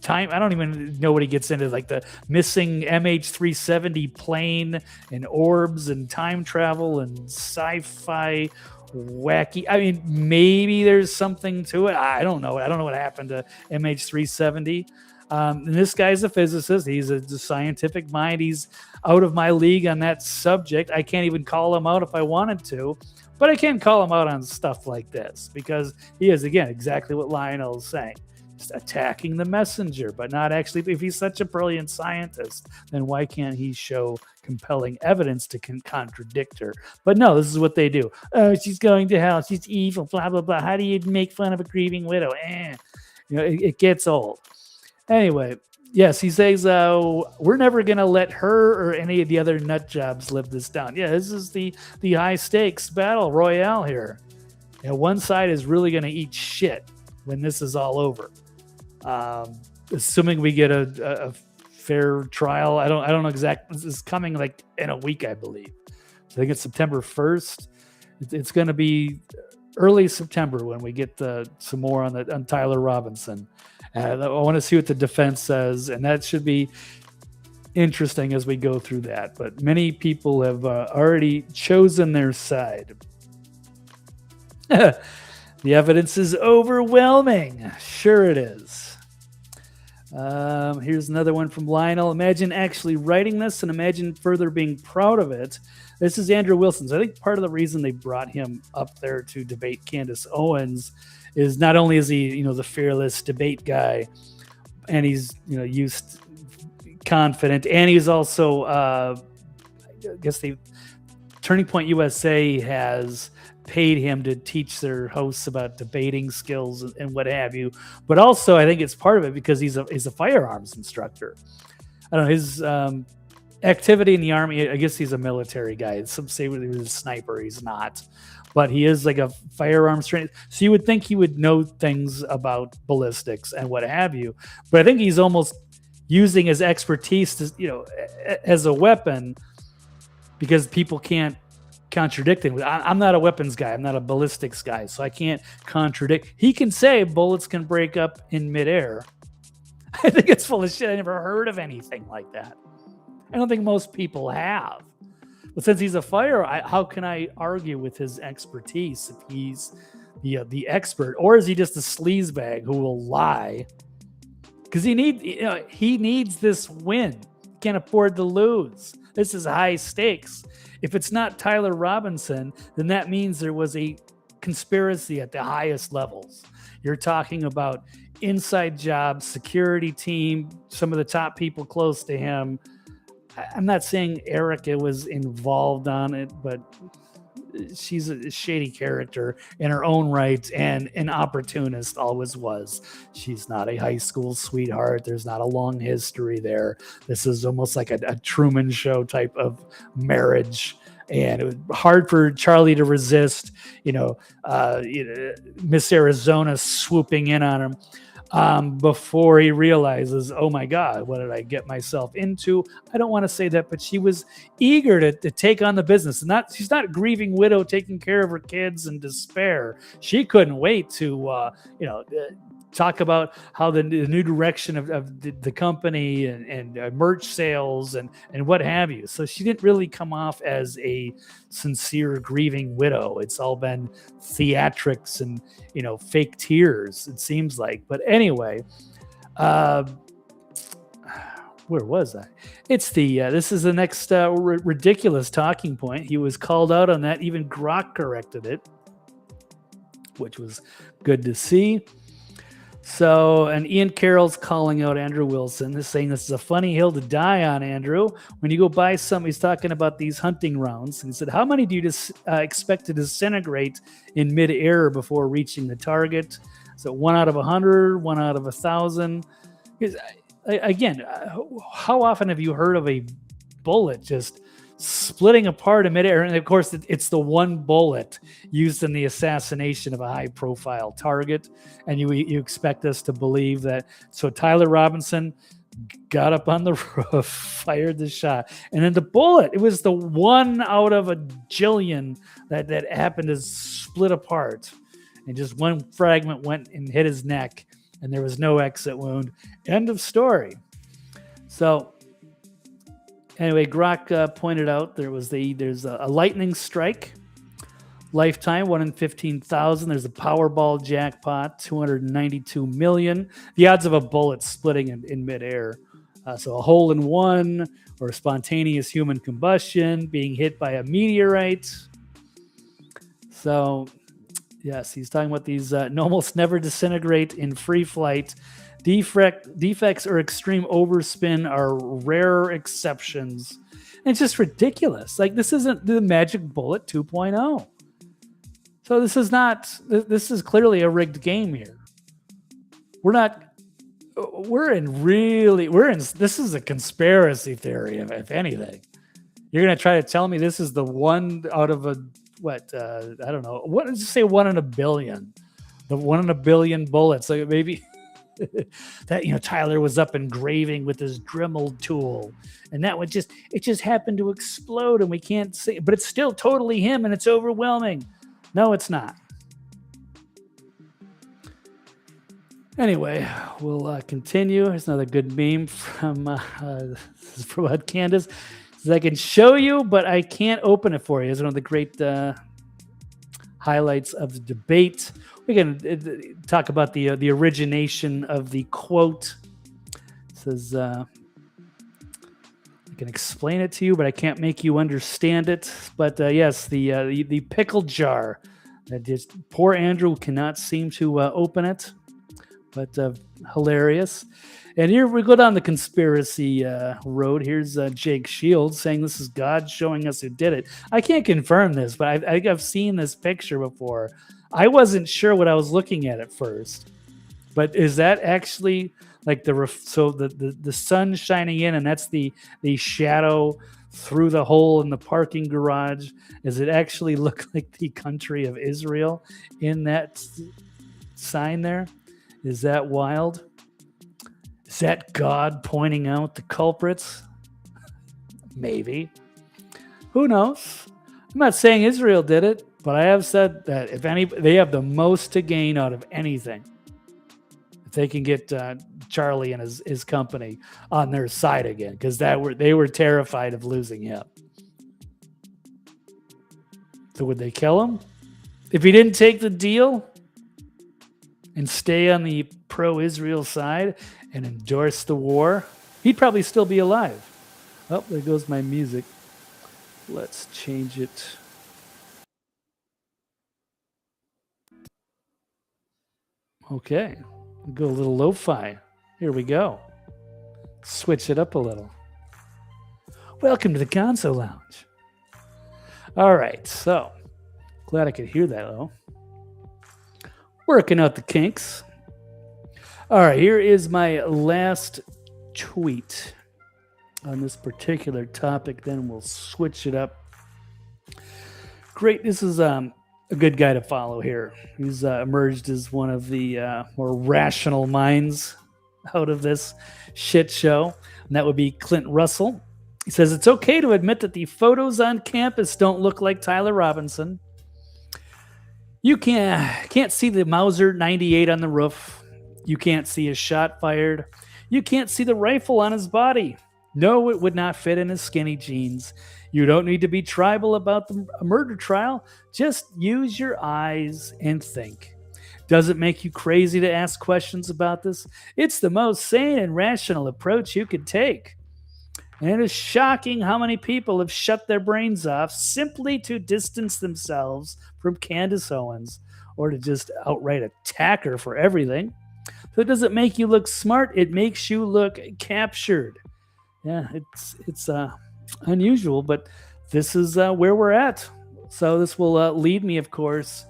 time. I don't even know what he gets into, like the missing MH370 plane and orbs and time travel and sci-fi wacky. I mean, maybe there's something to it. I don't know. I don't know what happened to MH370. And this guy's a physicist. He's a scientific mind. He's out of my league on that subject. I can't even call him out if I wanted to, but I can call him out on stuff like this because he is, again, exactly what Lionel is saying. Just attacking the messenger, but not actually. If he's such a brilliant scientist, then why can't he show compelling evidence to contradict her? But no, this is what they do. Oh, she's going to hell. She's evil, blah, blah, blah. How do you make fun of a grieving widow? It gets old. Anyway, yes, he says, we're never going to let her or any of the other nut jobs live this down. Yeah, this is the high stakes battle royale here. One side is really going to eat shit when this is all over. Assuming we get a fair trial. I don't know exactly. This is coming like in a week, I believe. So I think it's September 1st. It's going to be early September when we get some more on Tyler Robinson. I want to see what the defense says, and that should be interesting as we go through that. But many people have already chosen their side. The evidence is overwhelming. Sure it is. Here's another one from Lionel. Imagine actually writing this and imagine further being proud of it. This is Andrew Wilson. So I think part of the reason they brought him up there to debate Candace Owens is not only is he, the fearless debate guy, and he's, used confident, and he's also, I guess Turning Point USA has paid him to teach their hosts about debating skills and what have you. But also, I think it's part of it because he's a firearms instructor. I don't know, his activity in the Army, I guess he's a military guy. Some say he was a sniper. He's not. But he is like a firearms trainer. So you would think he would know things about ballistics and what have you. But I think he's almost using his expertise to, as a weapon because people can't contradict him. I'm not a weapons guy. I'm not a ballistics guy. So I can't contradict. He can say bullets can break up in midair. I think it's full of shit. I never heard of anything like that. I don't think most people have. But since he's a fighter, how can I argue with his expertise if he's the expert, or is he just a sleazebag who will lie? Because he needs this win. Can't afford to lose. This is high stakes. If it's not Tyler Robinson, then that means there was a conspiracy at the highest levels. You're talking about inside job, security team, some of the top people close to him. I'm not saying Erica was involved on it, but she's a shady character in her own right and an opportunist always was. She's not a high school sweetheart. There's not a long history there. This is almost like a Truman Show type of marriage. And it was hard for Charlie to resist, Miss Arizona swooping in on him before he realizes, oh my God, what did I get myself into? I don't want to say that, but she was eager to take on the business. She's not a grieving widow taking care of her kids in despair. She couldn't wait to, talk about how the new direction of the company and merch sales and what have you. So she didn't really come off as a sincere grieving widow. It's all been theatrics and, fake tears, it seems like. But anyway, where was I? It's this is the next ridiculous talking point. He was called out on that. Even Grok corrected it, which was good to see. So, and Ian Carroll's calling out Andrew Wilson. He's saying this is a funny hill to die on, Andrew. When you go buy some, he's talking about these hunting rounds. And he said, how many do you expect to disintegrate in mid-air before reaching the target? So 1 out of 100, 1 out of 1,000. Again, how often have you heard of a bullet just splitting apart in midair? And of course, it's the one bullet used in the assassination of a high-profile target. And you expect us to believe that. So Tyler Robinson got up on the roof, fired the shot, and then the bullet, it was the 1 out of a jillion that happened to split apart. And just one fragment went and hit his neck, and there was no exit wound. End of story. So anyway, Grok pointed out there's a lightning strike, lifetime 1 in 15,000. There's a Powerball jackpot, 292 million. The odds of a bullet splitting in midair. So a hole in one, or spontaneous human combustion, being hit by a meteorite. So yes, he's talking about these almost never disintegrate in free flight. Defects or extreme overspin are rare exceptions. And it's just ridiculous. Like, this isn't the Magic Bullet 2.0. So this is clearly a rigged game here. This is a conspiracy theory, if anything. You're going to try to tell me this is the 1 out of I don't know. What did you say, 1 in a billion? The 1 in a billion bullets. Like maybe that, Tyler was up engraving with his Dremel tool, and that would just happened to explode, and we can't see, but it's still totally him, and it's overwhelming. No, it's not. Anyway, we'll continue. Here's another good meme from this is from Candace. Says, I can show you, but I can't open it for you. It's one of the great highlights of the debate. We can talk about the origination of the quote. It says, I can explain it to you, but I can't make you understand it. But yes, the pickle jar. That just poor Andrew cannot seem to open it. But hilarious. And here we go down the conspiracy road. Here's Jake Shields saying this is God showing us who did it. I can't confirm this, but I've seen this picture before. I wasn't sure what I was looking at first. But is that actually like the sun shining in, and that's the shadow through the hole in the parking garage? Does it actually look like the country of Israel in that sign there? Is that wild? Is that God pointing out the culprits? Maybe. Who knows? I'm not saying Israel did it, but I have said that if they have the most to gain out of anything, if they can get Charlie and his company on their side again, because they were terrified of losing him. So would they kill him if he didn't take the deal? and stay on the pro-Israel side and endorse the war, he'd probably still be alive. Oh, there goes my music. Let's change it. Okay, go a little lo-fi. Here we go. Switch it up a little. Welcome to the Gonzo Lounge. All right, so glad I could hear that though. Working out the kinks. All right, here is my last tweet on this particular topic. Then we'll switch it up. Great, this is a good guy to follow here. He's emerged as one of the more rational minds out of this shit show, and that would be Clint Russell. He says, it's okay to admit that the photos on campus don't look like Tyler Robinson. You can't see the Mauser 98 on the roof. You can't see his shot fired. You can't see the rifle on his body. No, it would not fit in his skinny jeans. You don't need to be tribal about a murder trial. Just use your eyes and think. Does it make you crazy to ask questions about this? It's the most sane and rational approach you could take. And it is shocking how many people have shut their brains off simply to distance themselves from Candace Owens or to just outright attack her for everything. So it doesn't make you look smart. It makes you look captured. Yeah, it's unusual, but this is where we're at. So this will lead me, of course,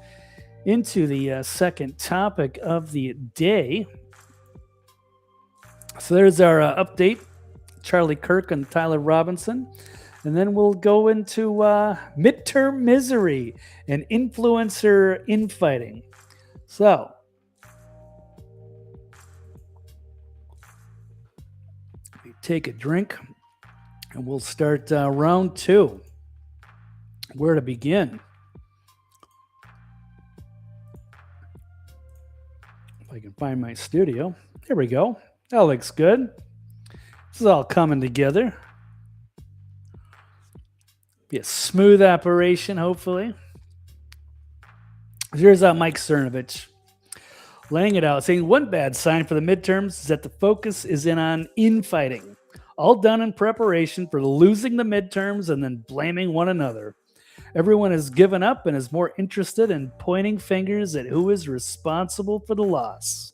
into the second topic of the day. So there's our update. Charlie Kirk and Tyler Robinson. And then we'll go into midterm misery and influencer infighting. So, we take a drink and we'll start round two. Where to begin? If I can find my studio. There we go. That looks good. This is all coming together. Be a smooth operation, hopefully. Here's Mike Cernovich laying it out, saying one bad sign for the midterms is that the focus is in on infighting, all done in preparation for losing the midterms and then blaming one another. Everyone has given up and is more interested in pointing fingers at who is responsible for the loss.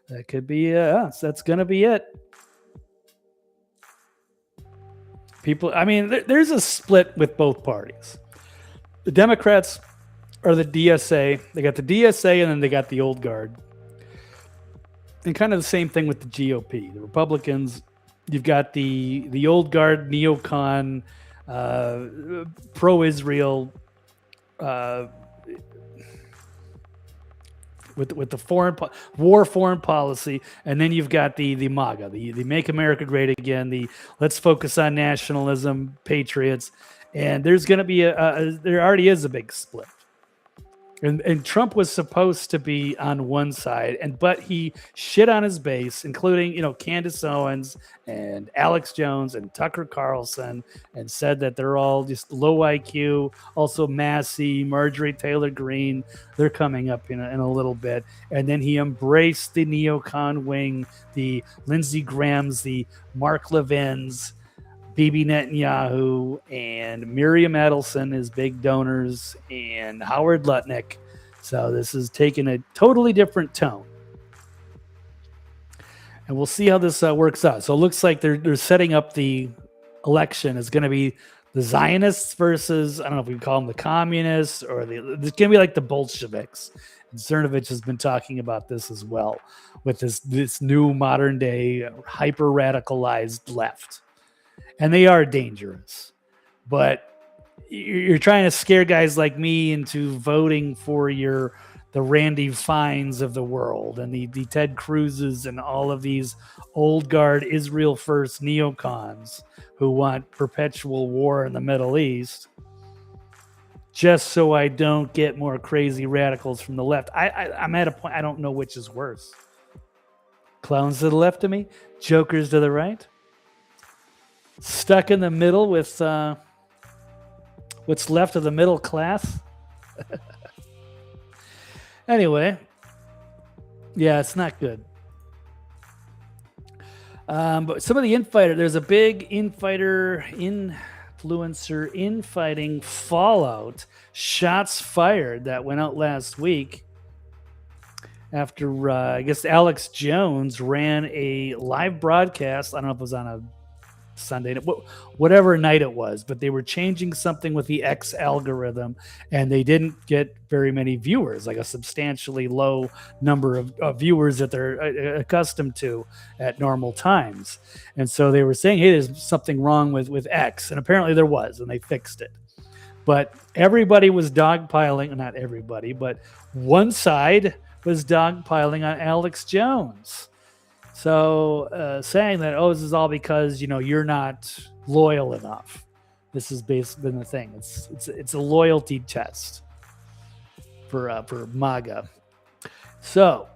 That could be us. That's going to be it. People, I mean, there's a split with both parties. The Democrats are the DSA. They got the DSA and then they got the old guard. And kind of the same thing with the GOP. The Republicans, you've got the old guard, neocon, pro-Israel, with the foreign policy, and then you've got the MAGA, the Make America Great Again, the let's focus on nationalism, patriots, and there's going to be there already is a big split. And Trump was supposed to be on one side, but he shit on his base, including Candace Owens and Alex Jones and Tucker Carlson, and said that they're all just low IQ. Also, Massey, Marjorie Taylor Greene, they're coming up in a little bit. And then he embraced the neocon wing, the Lindsey Grahams, the Mark Levins, Bibi Netanyahu, and Miriam Edelson as big donors, and Howard Lutnick. So this is taking a totally different tone. And we'll see how this works out. So it looks like they're setting up the election. It's going to be the Zionists versus, I don't know if we call them the communists, or it's going to be like the Bolsheviks. And Cernovich has been talking about this as well, with this new modern day hyper radicalized left. And they are dangerous, but you're trying to scare guys like me into voting for the Randy Fines of the world and the Ted Cruzes and all of these old guard Israel first neocons who want perpetual war in the Middle East, just so I don't get more crazy radicals from the left. I'm at a point, I don't know which is worse. Clowns to the left of me, jokers to the right. Stuck in the middle with what's left of the middle class. Anyway, Yeah, it's not good. But some of the infighter, there's a big influencer infighting fallout, shots fired that went out last week after I guess Alex Jones ran a live broadcast. I don't know if it was on a Sunday, whatever night it was, but they were changing something with the X algorithm, and they didn't get very many viewers, like a substantially low number of viewers that they're accustomed to at normal times. And so they were saying, hey, there's something wrong with X, and apparently there was, and they fixed it. But everybody was dogpiling, not everybody, but one side was dogpiling on Alex Jones. So saying that, this is all because, you're not loyal enough. This has basically been the thing. It's a loyalty test for MAGA. So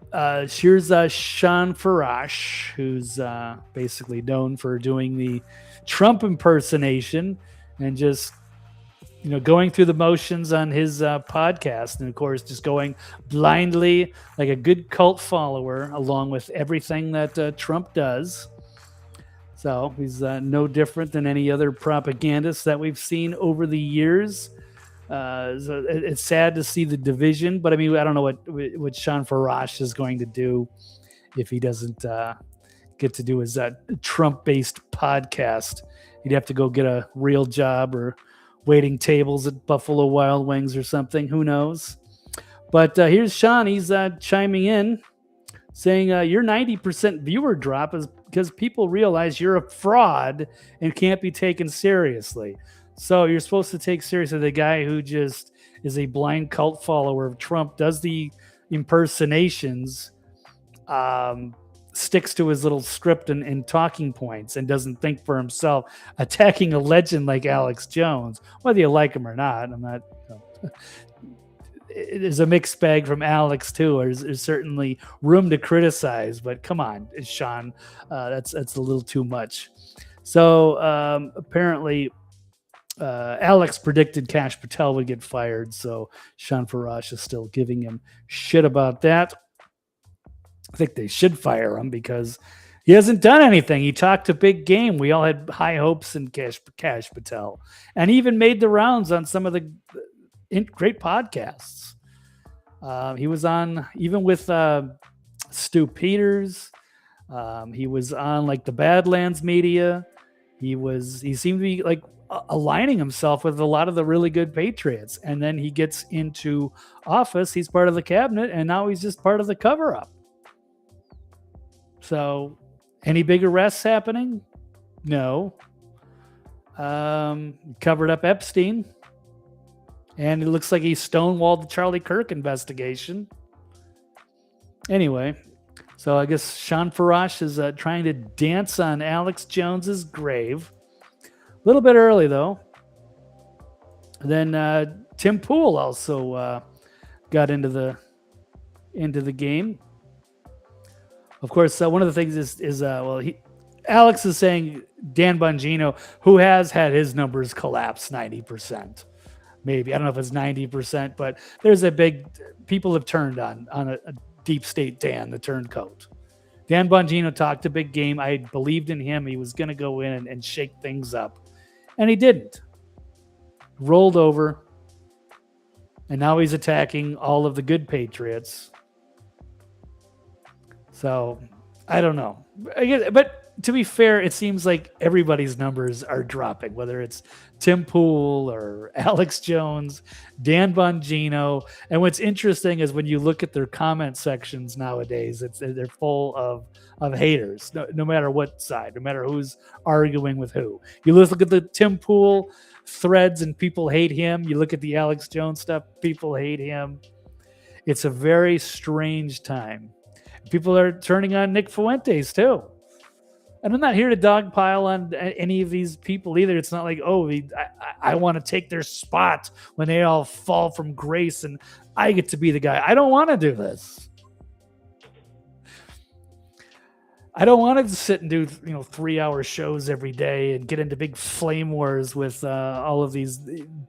here's Sean Farash, who's basically known for doing the Trump impersonation and just going through the motions on his podcast, and of course just going blindly like a good cult follower along with everything that Trump does. So he's no different than any other propagandist that we've seen over the years. So it's sad to see the division, but I mean, I don't know what Sean Farash is going to do if he doesn't get to do his Trump-based podcast. He'd have to go get a real job or waiting tables at Buffalo Wild Wings or something. Who knows? But here's Sean. He's chiming in saying your 90% viewer drop is because people realize you're a fraud and can't be taken seriously. So you're supposed to take seriously the guy who just is a blind cult follower of Trump, does the impersonations, sticks to his little script and talking points and doesn't think for himself, attacking a legend like Alex Jones, whether you like him or not. I'm not. There's a mixed bag from Alex too. There's certainly room to criticize, but come on, Sean, that's a little too much. So apparently, Alex predicted Kash Patel would get fired, so Sean Farash is still giving him shit about that. I think they should fire him because he hasn't done anything. He talked a big game. We all had high hopes in Kash Patel, and he even made the rounds on some of the great podcasts. He was on even with Stu Peters. He was on like the Badlands media. He seemed to be like aligning himself with a lot of the really good patriots, and then he gets into office. He's part of the cabinet, and now he's just part of the cover-up. So, any big arrests happening? No. Covered up Epstein. And it looks like he stonewalled the Charlie Kirk investigation. Anyway, so I guess Sean Farash is trying to dance on Alex Jones's grave. A little bit early, though. Then Tim Pool also got into the game. Of course, one of the things is Alex is saying Dan Bongino, who has had his numbers collapse 90%. Maybe. I don't know if it's 90%, but there's people have turned on a deep state Dan, the turncoat. Dan Bongino talked a big game. I believed in him. He was going to go in and shake things up. And he didn't. Rolled over. And now he's attacking all of the good patriots. So, I don't know. But to be fair, it seems like everybody's numbers are dropping, whether it's Tim Pool or Alex Jones, Dan Bongino. And what's interesting is when you look at their comment sections nowadays, they're full of haters, no matter what side, no matter who's arguing with who. You look at the Tim Pool threads and people hate him. You look at the Alex Jones stuff, people hate him. It's a very strange time. People are turning on Nick Fuentes too. And I'm not here to dogpile on any of these people either. It's not like, I want to take their spot when they all fall from grace and I get to be the guy. I don't want to do this. I don't want to sit and do 3-hour shows every day and get into big flame wars with all of these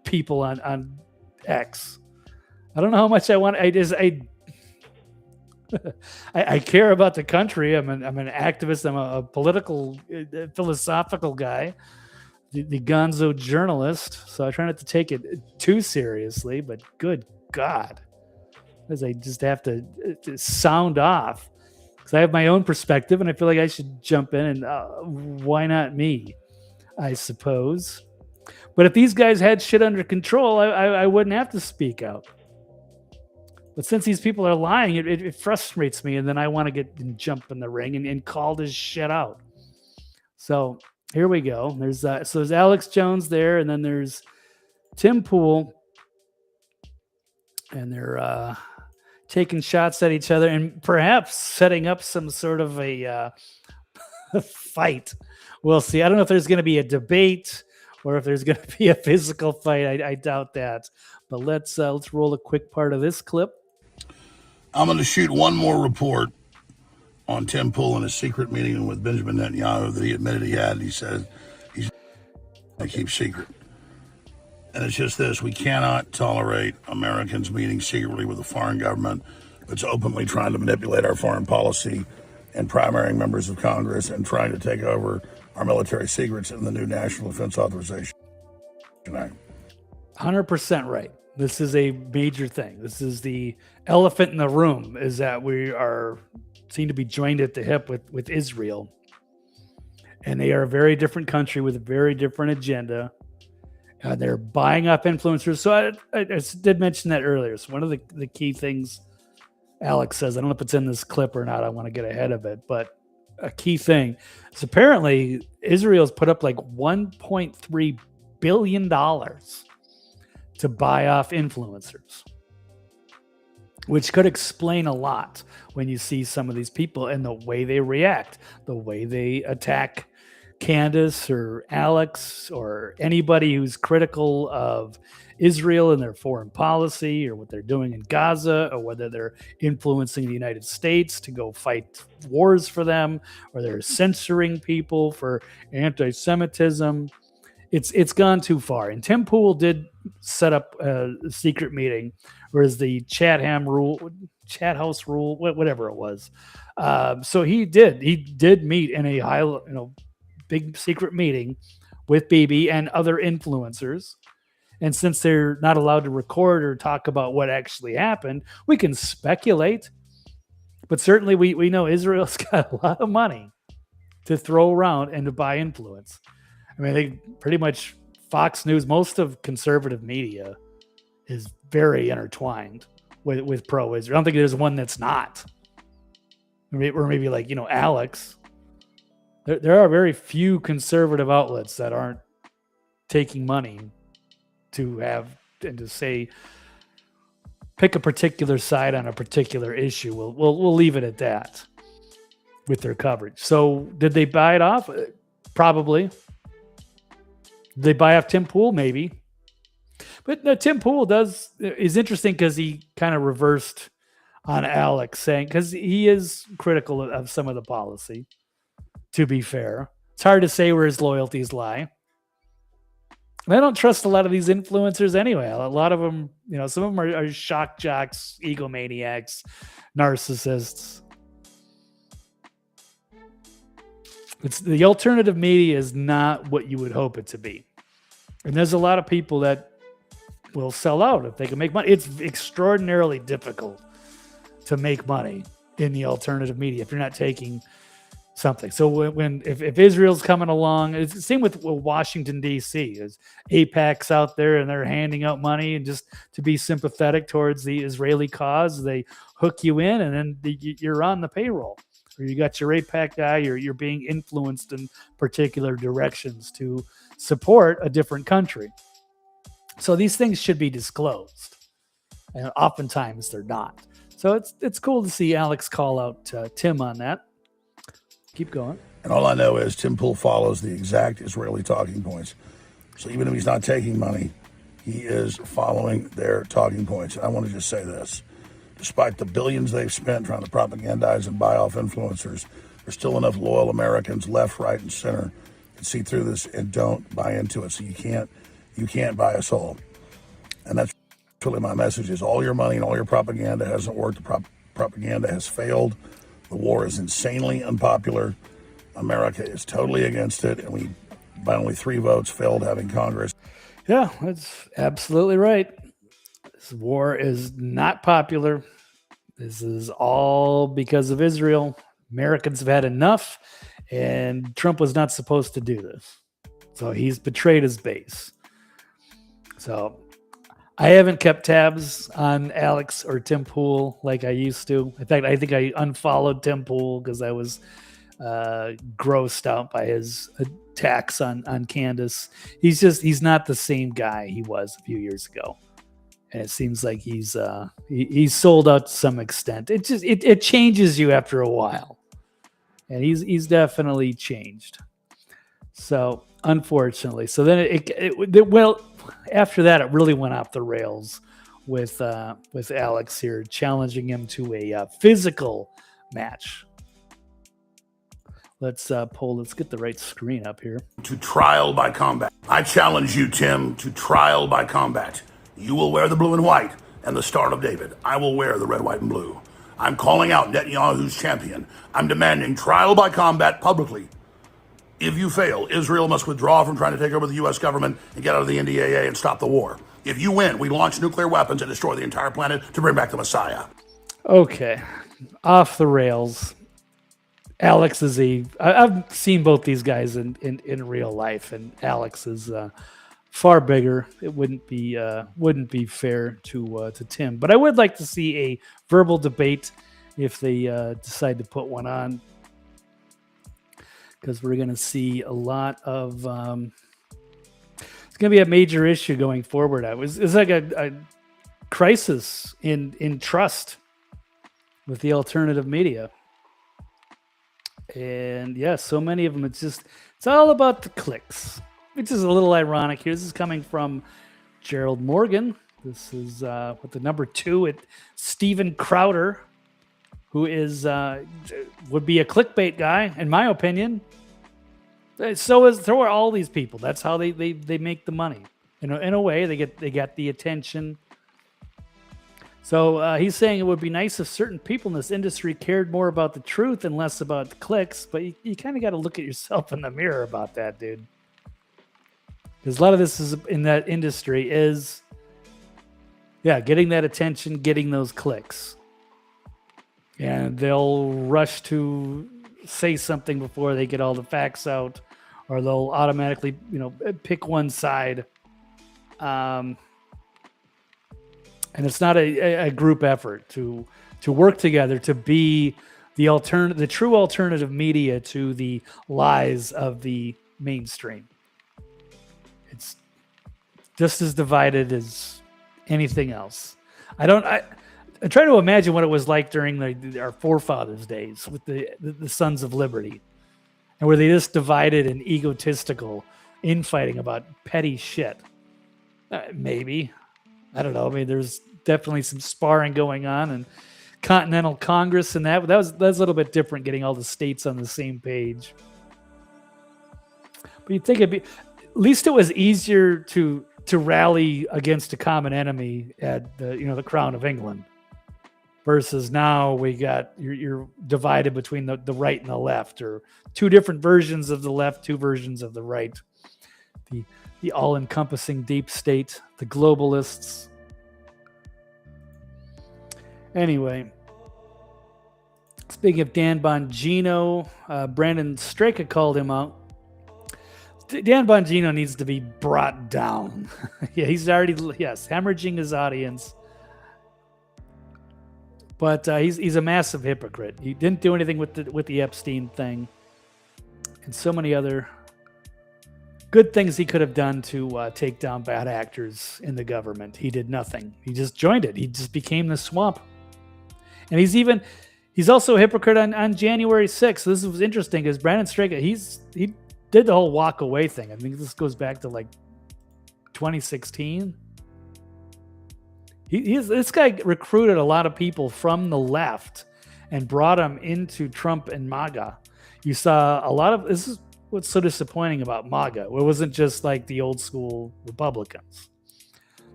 people on X. I don't know how much I want. I care about the country. I'm an activist. I'm a political, philosophical guy, the Gonzo journalist. So I try not to take it too seriously. But good God, as I just have to sound off because I have my own perspective, and I feel like I should jump in. And why not me? I suppose. But if these guys had shit under control, I wouldn't have to speak out. But since these people are lying, it frustrates me, and then I want to get and jump in the ring and call this shit out. So here we go. There's Alex Jones there, and then there's Tim Pool, and they're taking shots at each other and perhaps setting up some sort of a fight. We'll see. I don't know if there's going to be a debate or if there's going to be a physical fight. I doubt that. But let's roll a quick part of this clip. I'm going to shoot one more report on Tim Pool and his secret meeting with Benjamin Netanyahu that he admitted he had. He said he's going to keep secret. And it's just this: we cannot tolerate Americans meeting secretly with a foreign government that's openly trying to manipulate our foreign policy and primarying members of Congress and trying to take over our military secrets in the new National Defense Authorization Act. 100% right. This is a major thing. This is the elephant in the room, is that we seem to be joined at the hip with Israel. And they are a very different country with a very different agenda. They're buying up influencers. So I did mention that earlier. So one of the key things Alex says, I don't know if it's in this clip or not, I want to get ahead of it, but a key thing is apparently Israel's put up like $1.3 billion to buy off influencers, which could explain a lot when you see some of these people and the way they react, the way they attack Candace or Alex or anybody who's critical of Israel and their foreign policy or what they're doing in Gaza, or whether they're influencing the United States to go fight wars for them, or they're censoring people for anti-Semitism. It's gone too far. And Tim Pool did set up a secret meeting, whereas the chat house rule, whatever it was. So he did meet in a big secret meeting with Bibi and other influencers. And since they're not allowed to record or talk about what actually happened, we can speculate. But certainly we know Israel's got a lot of money to throw around and to buy influence. I mean, they pretty much Fox News, most of conservative media is very intertwined with pro-Israel. I don't think there's one that's not. Or maybe like, Alex. There are very few conservative outlets that aren't taking money to have and to say pick a particular side on a particular issue. We'll leave it at that with their coverage. So did they buy it off? Probably. Did they buy off Tim Pool? Maybe. But no, Tim Pool is interesting because he kind of reversed on Alex, saying, because he is critical of some of the policy, to be fair. It's hard to say where his loyalties lie. And I don't trust a lot of these influencers anyway. A lot of them, some of them are shock jocks, egomaniacs, narcissists. It's the alternative media is not what you would hope it to be. And there's a lot of people that will sell out if they can make money. It's extraordinarily difficult to make money in the alternative media if you're not taking something. So if Israel's coming along, it's the same with Washington, D.C. There's AIPAC's out there and they're handing out money, and just to be sympathetic towards the Israeli cause, they hook you in and then you're on the payroll. Or you got your AIPAC guy, or you're being influenced in particular directions to support a different country. So these things should be disclosed. And oftentimes they're not. So it's cool to see Alex call out Tim on that. Keep going. And all I know is Tim Pool follows the exact Israeli talking points. So even if he's not taking money, he is following their talking points. And I want to just say this. Despite the billions they've spent trying to propagandize and buy off influencers, there's still enough loyal Americans left, right, and center that see through this and don't buy into it. So you can't buy us all. And that's really my message: is all your money and all your propaganda hasn't worked to propaganda has failed. The war is insanely unpopular. America is totally against it, and we, by only 3 votes, failed having Congress. Yeah, that's absolutely right. This war is not popular. This is all because of Israel. Americans have had enough, and Trump was not supposed to do this. So he's betrayed his base. So I haven't kept tabs on Alex or Tim Pool like I used to. In fact, I think I unfollowed Tim Pool because I was grossed out by his attacks on Candace. He's not the same guy he was a few years ago. And it seems like he's sold out to some extent. It changes you after a while, and he's definitely changed. So unfortunately, so then it after that it really went off the rails with Alex here challenging him to a physical match. Let's get the right screen up here. To trial by combat. I challenge you, Tim, to trial by combat. You will wear the blue and white and the Star of David. I will wear the red, white, and blue. I'm calling out Netanyahu's champion. I'm demanding trial by combat publicly. If you fail, Israel must withdraw from trying to take over the U.S. government and get out of the NDAA and stop the war. If you win, we launch nuclear weapons and destroy the entire planet to bring back the Messiah. Okay, off the rails. Alex is I've seen both these guys in real life, and Alex is far bigger. It wouldn't be fair to Tim, but I would like to see a verbal debate if they decide to put one on, because we're going to see a lot of. It's going to be a major issue going forward. It's like a crisis in trust with the alternative media. And yeah, so many of them, it's all about the clicks, which is a little ironic here. This is coming from Gerald Morgan. This is with the number 2 at Steven Crowder, who is would be a clickbait guy, in my opinion. So are all these people. That's how they make the money. In a way, they get the attention. So he's saying it would be nice if certain people in this industry cared more about the truth and less about the clicks, but you kind of got to look at yourself in the mirror about that, dude. Because a lot of this is in that industry is, getting that attention, getting those clicks. And they'll rush to say something before they get all the facts out, or they'll automatically, pick one side. And it's not a group effort to work together to be the true alternative media to the lies of the mainstream. It's just as divided as anything else. I try to imagine what it was like during our forefathers' days with the Sons of Liberty, and where they just divided and egotistical infighting about petty shit. Maybe. I don't know. I mean, there's definitely some sparring going on, and Continental Congress, and that was a little bit different, getting all the states on the same page. But you'd think at least it was easier to rally against a common enemy at the Crown of England, versus now you're divided between the right and the left, or 2 different versions of the left, 2 versions of the right. The all-encompassing deep state, the globalists. Anyway, speaking of Dan Bongino, Brandon Straka called him out. Dan Bongino needs to be brought down. He's already, hemorrhaging his audience. But he's a massive hypocrite. He didn't do anything with the Epstein thing, and so many other good things he could have done to take down bad actors in the government. He did nothing. He just joined it. He just became the swamp. And he's also a hypocrite on January 6th. This was interesting because Brandon Straka, he did the whole walk away thing. I think this goes back to like 2016. This guy recruited a lot of people from the left and brought them into Trump and MAGA. You saw a lot of this is what's so disappointing about MAGA. It wasn't just like the old school Republicans.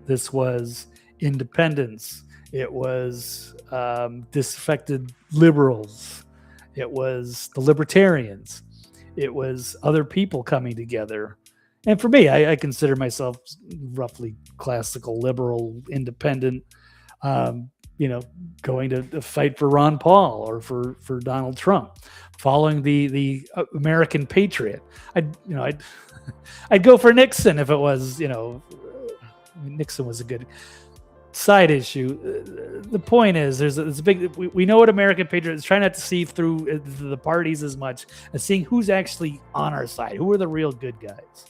This was independents. It was disaffected liberals. It was the libertarians. It was other people coming together. And for me, I consider myself roughly classical liberal, independent, going to fight for Ron Paul or for Donald Trump, following the American patriot. I'd go for Nixon if it was, Nixon was a good side issue. The point is, there's a big. We know what American patriots try not to see through the parties as much as seeing who's actually on our side, who are the real good guys.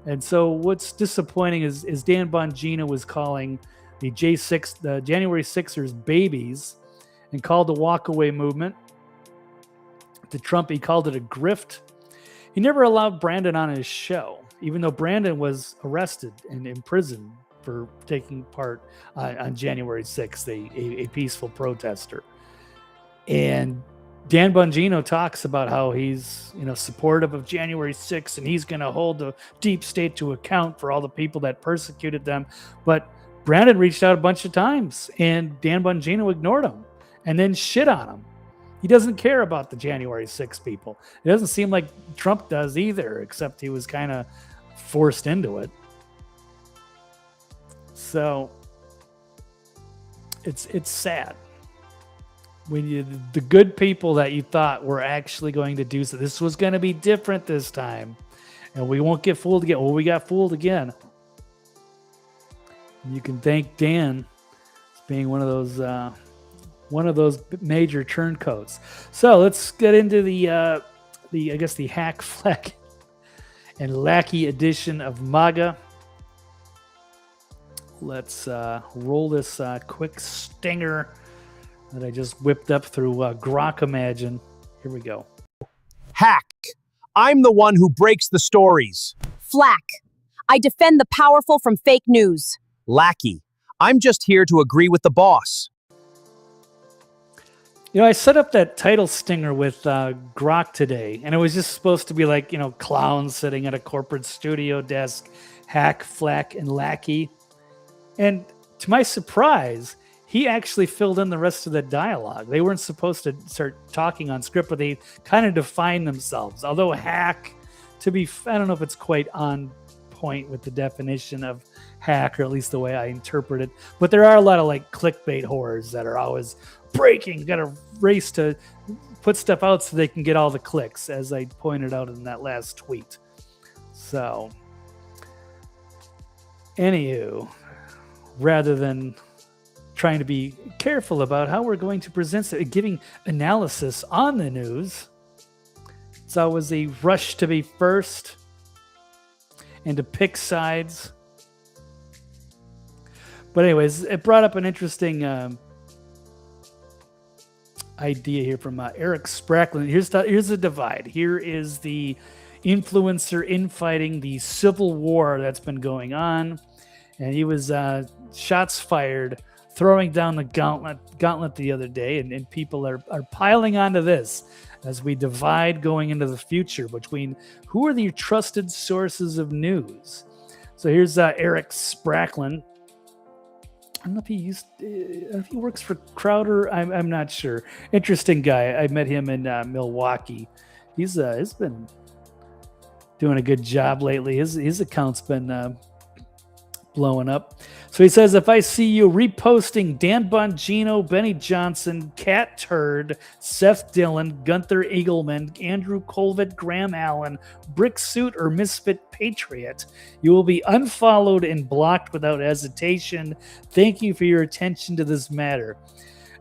And so, what's disappointing is Dan Bongino was calling the January 6ers babies, and called the walkaway movement. To Trump, he called it a grift. He never allowed Brandon on his show, even though Brandon was arrested and imprisoned for taking part on January 6th, a peaceful protester. And Dan Bongino talks about how he's, supportive of January 6th, and he's going to hold the deep state to account for all the people that persecuted them. But Brandon reached out a bunch of times, and Dan Bongino ignored him and then shit on him. He doesn't care about the January 6th people. It doesn't seem like Trump does either, except he was kind of forced into it. So it's sad when the good people that you thought were actually going to do so. This was going to be different this time, and we won't get fooled again. Well, we got fooled again. You can thank Dan as being one of those major turncoats. So let's get into the hack, flack, and Lackey edition of MAGA. Let's roll this quick stinger that I just whipped up through Grok Imagine. Here we go. Hack. I'm the one who breaks the stories. Flack. I defend the powerful from fake news. Lackey. I'm just here to agree with the boss. I set up that title stinger with Grok today, and it was just supposed to be like, clowns sitting at a corporate studio desk, hack, flack, and lackey. And to my surprise, he actually filled in the rest of the dialogue. They weren't supposed to start talking on script, but they kind of defined themselves. Although hack, I don't know if it's quite on point with the definition of hack, or at least the way I interpret it. But there are a lot of like clickbait whores that are always breaking, got to race to put stuff out so they can get all the clicks, as I pointed out in that last tweet. So, anywho, rather than trying to be careful about how we're going to present it, giving analysis on the news, it's always a rush to be first and to pick sides. But anyways, it brought up an interesting idea here from Eric Sprackland. Here's the divide. Here is the influencer infighting, the civil war that's been going on. And he was shots fired, throwing down the gauntlet the other day, and people are piling onto this as we divide going into the future between who are the trusted sources of news. So here's Eric Sprackland. I don't know if he works for Crowder. I'm not sure. Interesting guy. I met him in Milwaukee. He's been doing a good job lately. His account's been blowing up. So he says, if I see you reposting Dan Bongino, Benny Johnson, Cat Turd, Seth Dillon, Gunther Eagleman, Andrew Colvett, Graham Allen, Brick Suit, or Misfit Patriot, you will be unfollowed and blocked without hesitation. Thank you for your attention to this matter.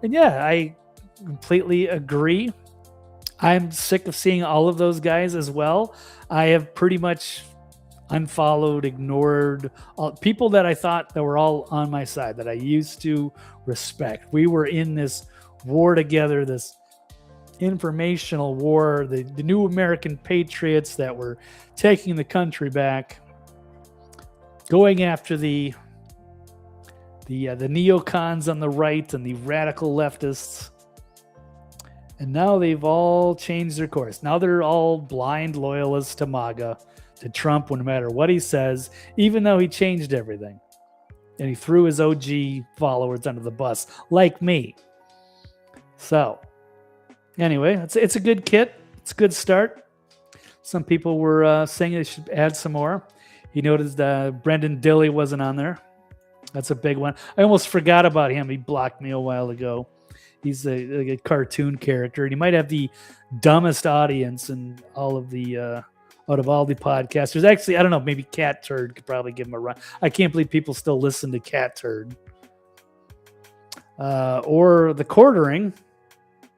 And yeah, I completely agree. I'm sick of seeing all of those guys as well. I have pretty much unfollowed, ignored all people that I thought that were all on my side, that I used to respect. We were in this war together, this informational war, the new American patriots that were taking the country back, going after the neocons on the right and the radical leftists. And now they've all changed their course. Now they're all blind loyalists to MAGA, to Trump, no matter what he says, even though he changed everything. and he threw his OG followers under the bus, like me. So, anyway, it's a good kit. It's a good start. Some people were saying they should add some more. He noticed Brendan Dilly wasn't on there. That's a big one. I almost forgot about him. He blocked me a while ago. He's a cartoon character, and he might have the dumbest audience in all of the out of all the podcasters. Actually, I don't know. Maybe Cat Turd could probably give him a run. I can't believe people still listen to Cat Turd. Or the Quartering.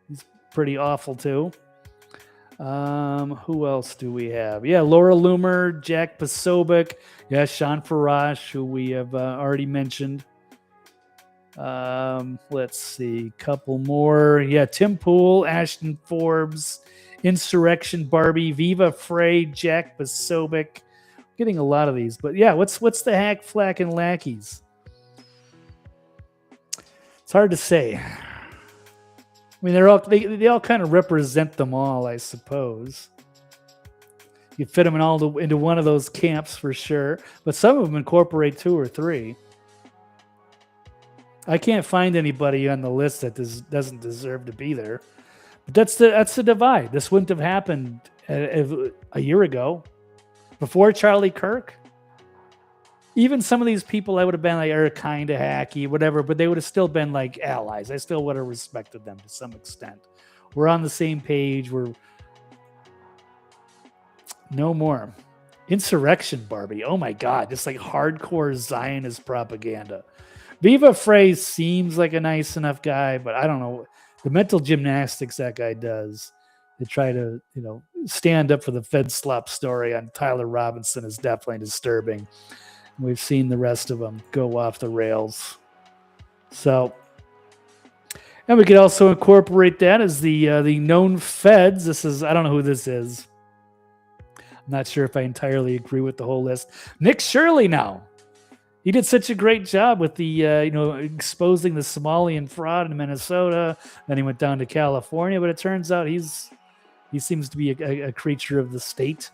He's pretty awful too. Who else do we have? Yeah, Laura Loomer, Jack Posobiec. Yeah, Sean Farash, who we have already mentioned. Let's see, couple more. Yeah, Tim Pool, Ashton Forbes, Insurrection Barbie, Viva Frey, Jack Posobiec. Getting a lot of these, but yeah, what's the hack, Flack, and Lackeys? It's hard to say. I mean, they all kind of represent them all, I suppose. You fit them into one of those camps for sure, but some of them incorporate 2 or 3. I can't find anybody on the list that doesn't deserve to be there. But that's the divide. This wouldn't have happened a year ago, before Charlie Kirk. Even some of these people I would have been like are kind of hacky, whatever, but they would have still been like allies. I still would have respected them to some extent. We're on the same page. We're no more. Insurrection Barbie. Oh my God. Just like hardcore Zionist propaganda. Viva Frey seems like a nice enough guy, but I don't know. The mental gymnastics that guy does to try to, stand up for the Fed slop story on Tyler Robinson is definitely disturbing. We've seen the rest of them go off the rails. So, and we could also incorporate that as the known feds. I don't know who this is. I'm not sure if I entirely agree with the whole list. Nick Shirley now. He did such a great job with the, exposing the Somalian fraud in Minnesota. Then he went down to California, but it turns out he seems to be a creature of the state.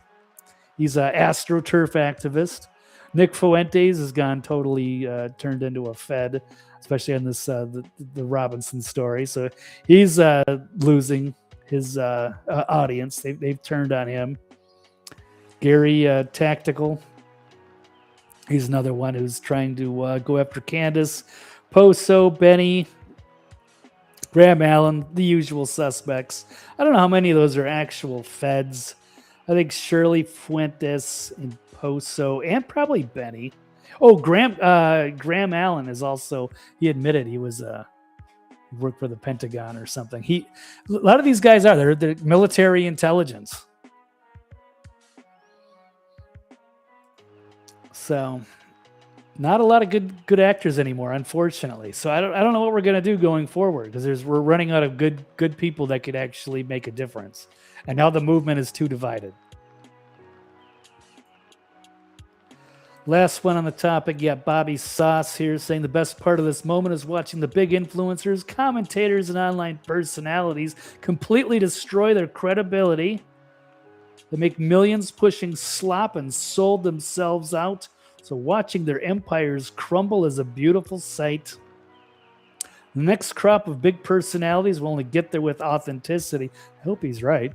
He's an AstroTurf activist. Nick Fuentes has gone totally turned into a Fed, especially on this the Robinson story. So he's losing his audience. They've turned on him. Gary Tactical. He's another one who's trying to go after Candace, Poso, Benny, Graham Allen, the usual suspects. I don't know how many of those are actual feds. I think Shirley Fuentes and Poso and probably Benny. Oh, Graham Allen is also. He admitted he was he worked for the Pentagon or something. A lot of these guys they're military intelligence. So, not a lot of good actors anymore, unfortunately. So I don't know what we're gonna do going forward because we're running out of good people that could actually make a difference, and now the movement is too divided. Last one on the topic, Bobby Sauce here saying the best part of this moment is watching the big influencers, commentators, and online personalities completely destroy their credibility. They make millions pushing slop and sold themselves out. So watching their empires crumble is a beautiful sight. The next crop of big personalities will only get there with authenticity. I hope he's right.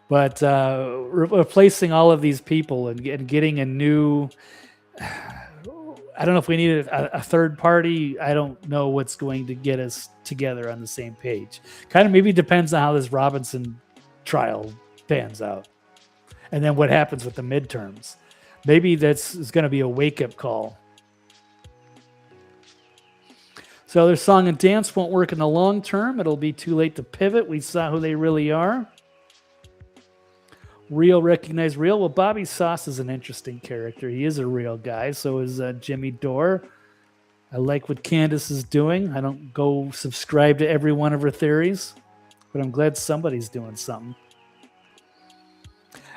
But replacing all of these people and getting a new... I don't know if we need a third party. I don't know what's going to get us together on the same page. Kind of maybe depends on how this Robinson trial pans out. And then what happens with the midterms. Maybe that's going to be a wake-up call. So their song and dance won't work in the long term. It'll be too late to pivot. We saw who they really are. Real, recognize real. Well, Bobby Sauce is an interesting character. He is a real guy. So is Jimmy Dore. I like what Candace is doing. I don't go subscribe to every one of her theories, but I'm glad somebody's doing something.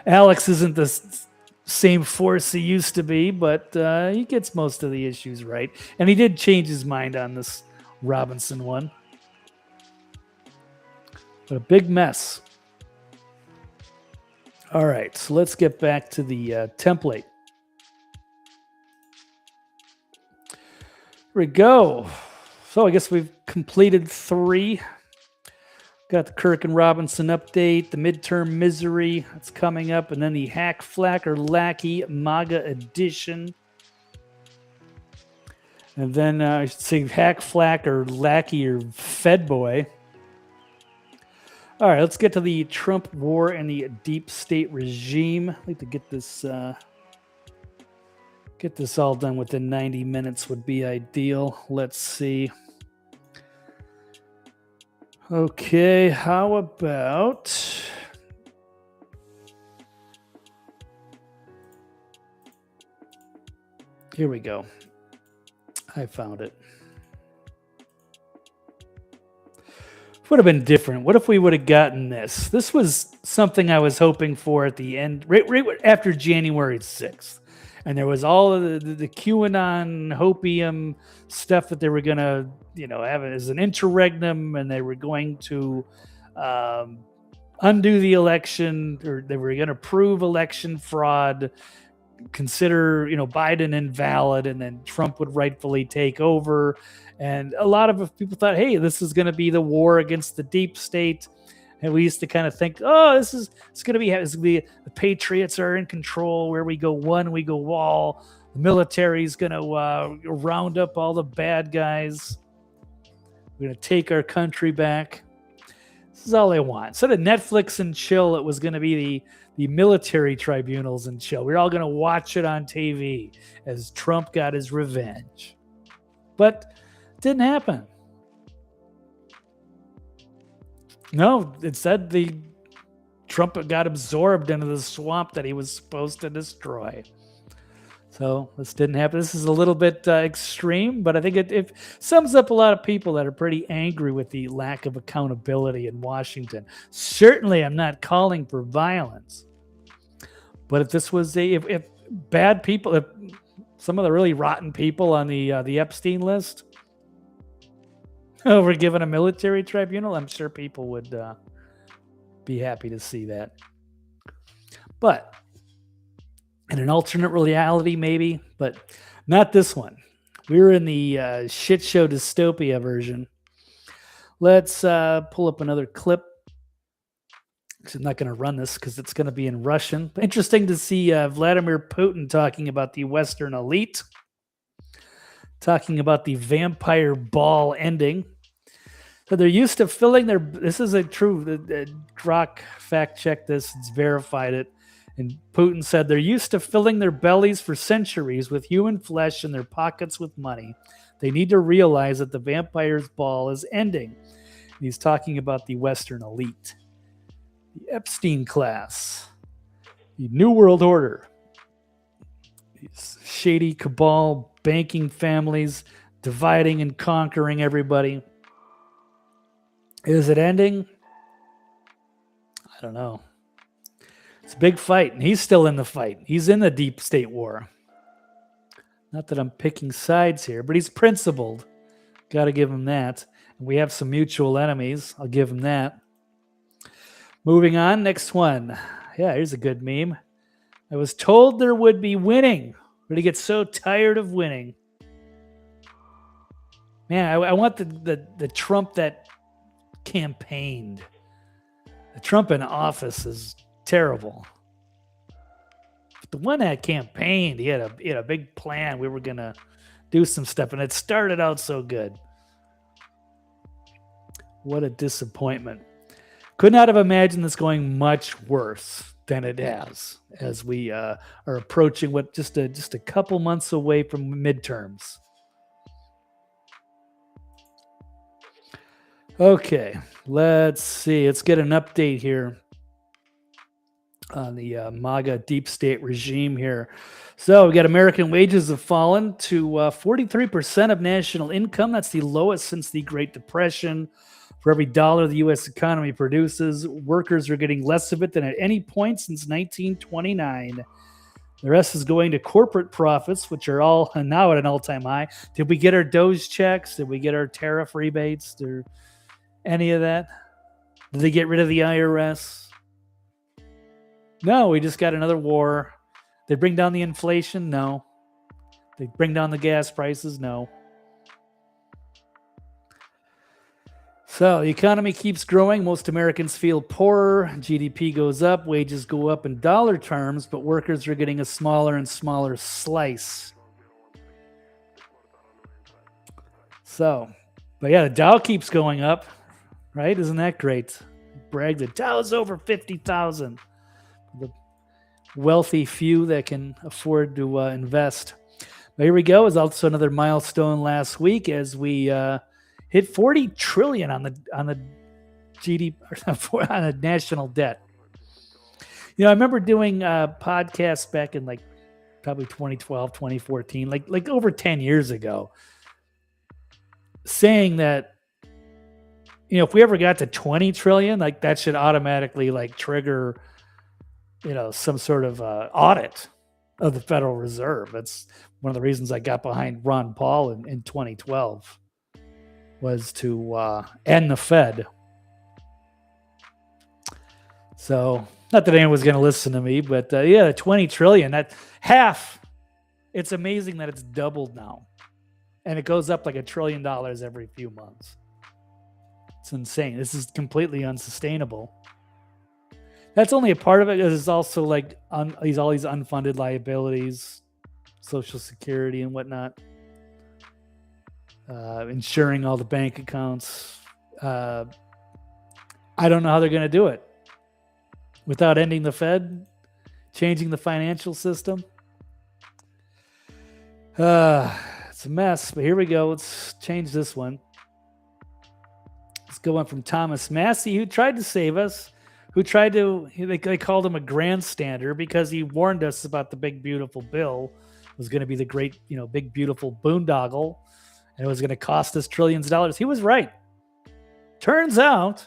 Alex isn't the same force he used to be, but he gets most of the issues right. And he did change his mind on this Robinson one. But a big mess. All right, so let's get back to the template. we go. So I guess we've completed 3. Got the Kirk and Robinson update, the midterm misery that's coming up, and then the Hack, Flack, or Lackey MAGA Edition. And then I should say Hack, Flack, or Lackey, or Fed Boy. All right, let's get to the Trump war and the deep state regime. I'd like to get this all done within 90 minutes would be ideal. Let's see. Okay, how about... Here we go. I found it. Would have been different. What if we would have gotten this? This was something I was hoping for at the end, right after January 6th. And there was all of the QAnon hopium stuff that they were going to, have it as an interregnum, and they were going to undo the election, or they were going to prove election fraud, consider, Biden invalid, and then Trump would rightfully take over. And a lot of people thought, hey, this is going to be the war against the deep state. And we used to kind of think, oh, it's going to be the Patriots are in control. Where we go one, we go all. The military is going to round up all the bad guys. We're going to take our country back. This is all they want. Instead of Netflix and chill, it was going to be the military tribunals and chill. We're all going to watch it on TV as Trump got his revenge. But it didn't happen. No, instead the Trump got absorbed into the swamp that he was supposed to destroy. So this didn't happen. This is a little bit extreme, but I think it sums up a lot of people that are pretty angry with the lack of accountability in Washington. Certainly, I'm not calling for violence, but if this was if bad people, if some of the really rotten people on the Epstein list were given a military tribunal, I'm sure people would be happy to see that. But in an alternate reality, maybe, but not this one. We were in the shit show Dystopia version. Let's pull up another clip. I'm not going to run this because it's going to be in Russian. But interesting to see Vladimir Putin talking about the Western elite, talking about the vampire ball ending. So they're used to filling their... This is a true... Grok fact-checked this. It's verified it. And Putin said they're used to filling their bellies for centuries with human flesh and their pockets with money. They need to realize that the vampire's ball is ending. And he's talking about the Western elite. The Epstein class. The New World Order. These shady cabal banking families dividing and conquering everybody. Is it ending? I don't know. It's a big fight, and he's still in the fight. He's in the deep state war. Not that I'm picking sides here, but he's principled. Got to give him that. And we have some mutual enemies. I'll give him that. Moving on, next one. Yeah, here's a good meme. I was told there would be winning. But he gets so tired of winning. Man, I want the Trump that campaigned. The Trump in office is terrible. But the one that campaigned, he had a big plan. We were gonna do some stuff, and it started out so good. What a disappointment. Could not have imagined this going much worse than it has, as we are approaching what just a couple months away from midterms. Okay, let's see. Let's get an update here on the MAGA deep state regime here. So we got American wages have fallen to 43% of national income. That's the lowest since the Great Depression. For every dollar the U.S. economy produces, workers are getting less of it than at any point since 1929. The rest is going to corporate profits, which are all now at an all-time high. Did we get our Doge checks? Did we get our tariff rebates? Or any of that? Did they get rid of the IRS? No, we just got another war. They bring down the inflation? No. They bring down the gas prices? No. So the economy keeps growing. Most Americans feel poorer. GDP goes up. Wages go up in dollar terms, but workers are getting a smaller and smaller slice. So, but yeah, the Dow keeps going up, right? Isn't that great? Brag, the Dow's over 50,000. The wealthy few that can afford to invest. But here we go. Is also another milestone last week as we hit 40 trillion on the GDP on the national debt. You know, I remember doing podcasts back in like probably 2012, 2014, like over 10 years ago, saying that, you know, if we ever got to 20 trillion, like that should automatically like trigger, you know, some sort of audit of the Federal Reserve. That's one of the reasons I got behind Ron Paul in 2012 was to end the Fed. So not that anyone was going to listen to me, but yeah, 20 trillion, that half. It's amazing that it's doubled now. And it goes up like $1 trillion every few months. It's insane. This is completely unsustainable. That's only a part of it. There's also like all these unfunded liabilities, Social Security and whatnot, insuring all the bank accounts. I don't know how they're going to do it without ending the Fed, changing the financial system. It's a mess, but here we go. Let's change this one. Let's go on from Thomas Massey, who tried to save us, who tried to, they called him a grandstander because he warned us about the big, beautiful bill. It was going to be the great, you know, big, beautiful boondoggle, and it was going to cost us trillions of dollars. He was right. Turns out,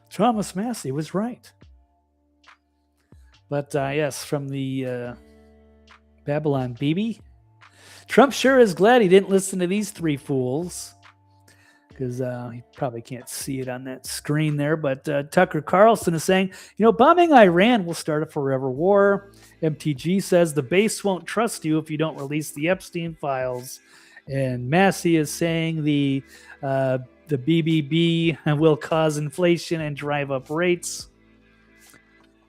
Thomas Massey was right. But yes, from the Babylon BB, Trump sure is glad he didn't listen to these three fools, because he probably can't see it on that screen there. But Tucker Carlson is saying, you know, bombing Iran will start a forever war. MTG says the base won't trust you if you don't release the Epstein files. And Massey is saying the BBB will cause inflation and drive up rates.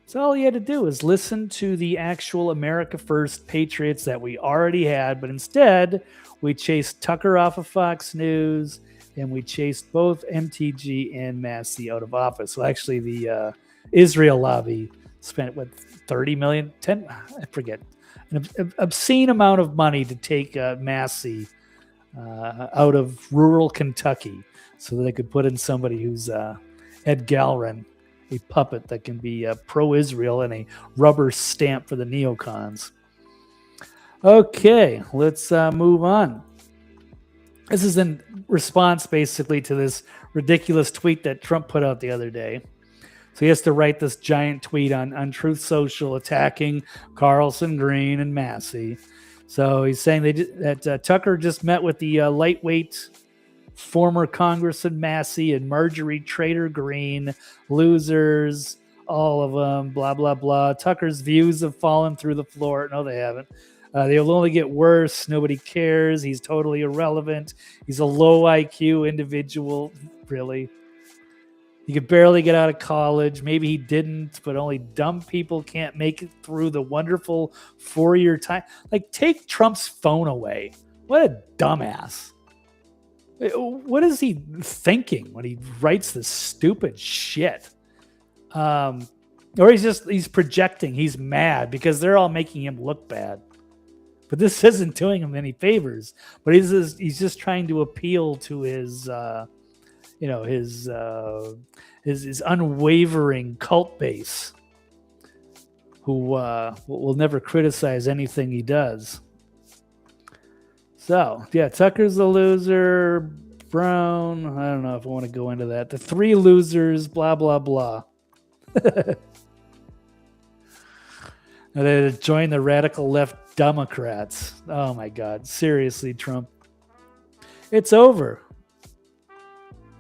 So all he had to do is listen to the actual America First patriots that we already had, but instead we chased Tucker off of Fox News, and we chased both MTG and Massey out of office. Well, actually, the Israel lobby spent, what, 30 million? 10? I forget. An obscene amount of money to take Massey out of rural Kentucky so that they could put in somebody who's Ed Galrin, a puppet that can be pro-Israel and a rubber stamp for the neocons. Okay, let's move on. This is in response, basically, to this ridiculous tweet that Trump put out the other day. So he has to write this giant tweet on Truth Social attacking Carlson, Green, and Massey. So he's saying that Tucker just met with the lightweight former Congressman Massey and Marjorie Trader Green, losers, all of them, blah, blah, blah. Tucker's views have fallen through the floor. No, they haven't. They'll only get worse. Nobody cares. He's totally irrelevant. He's a low IQ individual. Really? He could barely get out of college. Maybe he didn't, but only dumb people can't make it through the wonderful 4-year time. Like, take Trump's phone away. What a dumbass. What is he thinking when he writes this stupid shit? Or he's projecting. He's mad because they're all making him look bad. But this isn't doing him any favors. But he's just trying to appeal to his unwavering cult base, who will never criticize anything he does. So, yeah, Tucker's the loser. Brown, I don't know if I want to go into that. The three losers, blah, blah, blah. They join the radical left Democrats. Oh, my God. Seriously, Trump. It's over.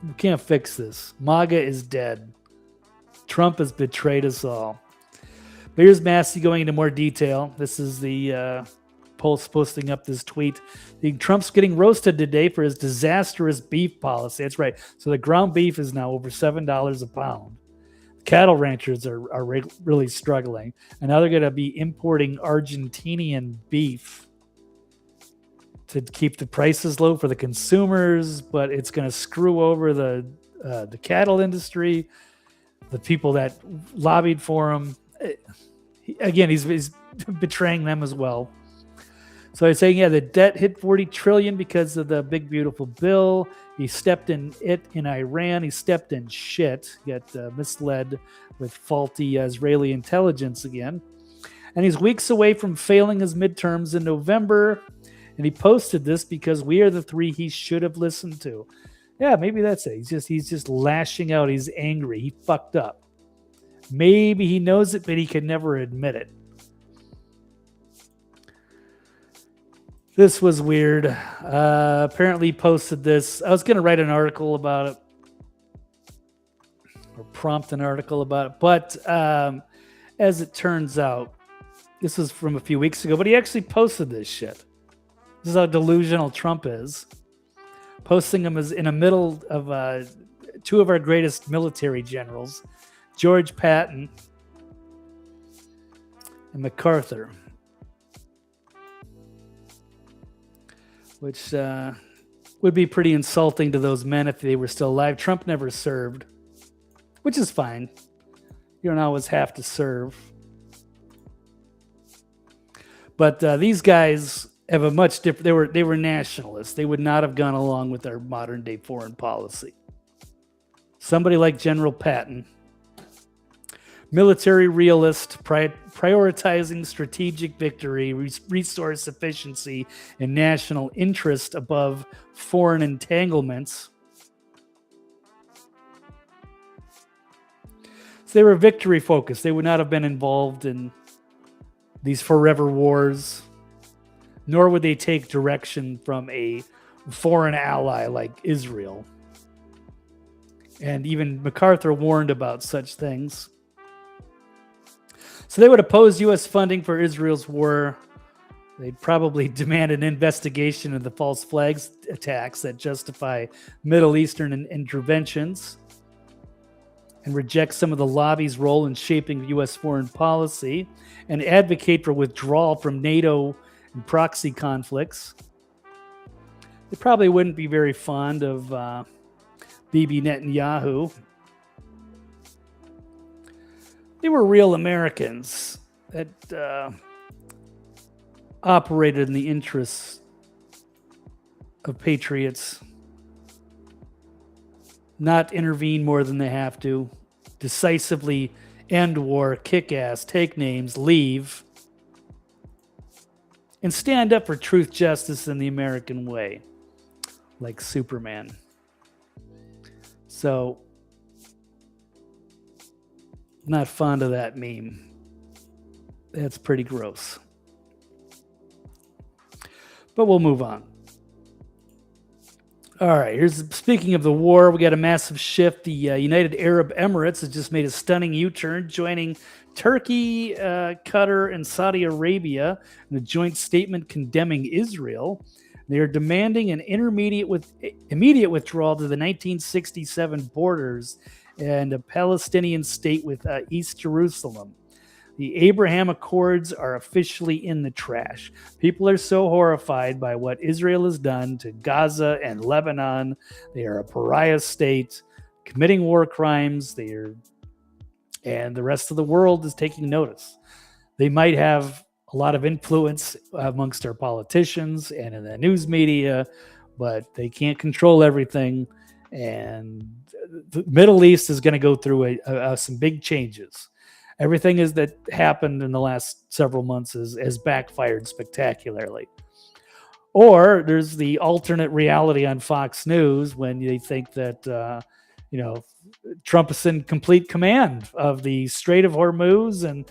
We can't fix this. MAGA is dead. Trump has betrayed us all. But here's Massey going into more detail. This is the posting up this tweet. Trump's getting roasted today for his disastrous beef policy. That's right. So the ground beef is now over $7 a pound. Cattle ranchers are really struggling. And now they're going to be importing Argentinian beef to keep the prices low for the consumers, but it's going to screw over the cattle industry, the people that lobbied for him. Again, he's betraying them as well. So he's saying, the debt hit 40 trillion because of the big, beautiful bill. He stepped in Iran. He stepped in shit. He got misled with faulty Israeli intelligence again. And he's weeks away from failing his midterms in November. And he posted this because we are the three he should have listened to. Yeah, maybe that's it. He's just lashing out. He's angry. He fucked up. Maybe he knows it, but he can never admit it. This was weird. Apparently he posted this. I was going to write an article about it. Or prompt an article about it. But as it turns out, this was from a few weeks ago, but he actually posted this shit. This is how delusional Trump is. Posting him as in the middle of two of our greatest military generals, George Patton and MacArthur, which would be pretty insulting to those men if they were still alive. Trump never served, which is fine. You don't always have to serve. But these guys have a much different. They were nationalists. They would not have gone along with our modern day foreign policy. Somebody like General Patton, military realist, prioritizing strategic victory, resource efficiency, and national interest above foreign entanglements. So they were victory focused. They would not have been involved in these forever wars, nor would they take direction from a foreign ally like Israel. And even MacArthur warned about such things. So they would oppose U.S. funding for Israel's war. They'd probably demand an investigation of the false flags attacks that justify Middle Eastern interventions, and reject some of the lobby's role in shaping U.S. foreign policy, and advocate for withdrawal from NATO and proxy conflicts. They probably wouldn't be very fond of Bibi Netanyahu. They were real Americans that operated in the interests of patriots, not intervene more than they have to, decisively end war, kick ass, take names, leave, and stand up for truth, justice, and the American way, like Superman. So, not fond of that meme. That's pretty gross. But we'll move on. All right, speaking of the war, we got a massive shift. The United Arab Emirates has just made a stunning U-turn, joining Turkey, Qatar, and Saudi Arabia in a joint statement condemning Israel. They are demanding an immediate withdrawal to the 1967 borders and a Palestinian state with East Jerusalem. The Abraham Accords are officially in the trash. People are so horrified by what Israel has done to Gaza and Lebanon. They are a pariah state, committing war crimes. And the rest of the world is taking notice. They might have a lot of influence amongst our politicians and in the news media, but they can't control everything. And the Middle East is going to go through some big changes. Everything that happened in the last several months has backfired spectacularly. Or there's the alternate reality on Fox News when they think that Trump is in complete command of the Strait of Hormuz, and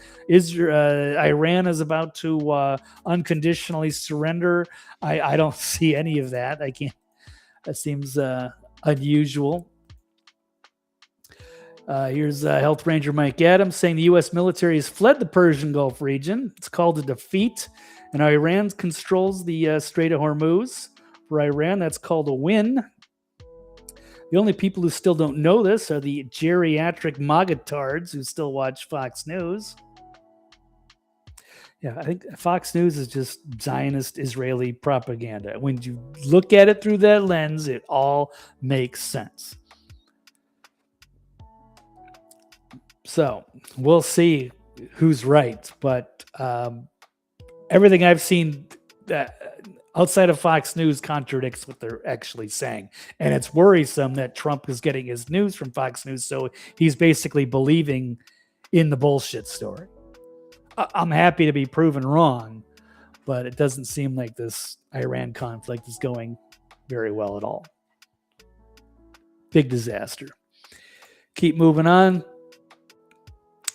Iran is about to unconditionally surrender. I don't see any of that. I can't. That seems unusual. Here's Health Ranger Mike Adams saying the U.S. military has fled the Persian Gulf region. It's called a defeat, and Iran controls the Strait of Hormuz. For Iran, that's called a win. The only people who still don't know this are the geriatric MAGA-tards who still watch Fox News. Yeah, I think Fox News is just Zionist Israeli propaganda. When you look at it through that lens, it all makes sense. So we'll see who's right, but everything I've seen outside of Fox News contradicts what they're actually saying. And it's worrisome that Trump is getting his news from Fox News, so he's basically believing in the bullshit story. I'm happy to be proven wrong, but it doesn't seem like this Iran conflict is going very well at all. Big disaster. Keep moving on.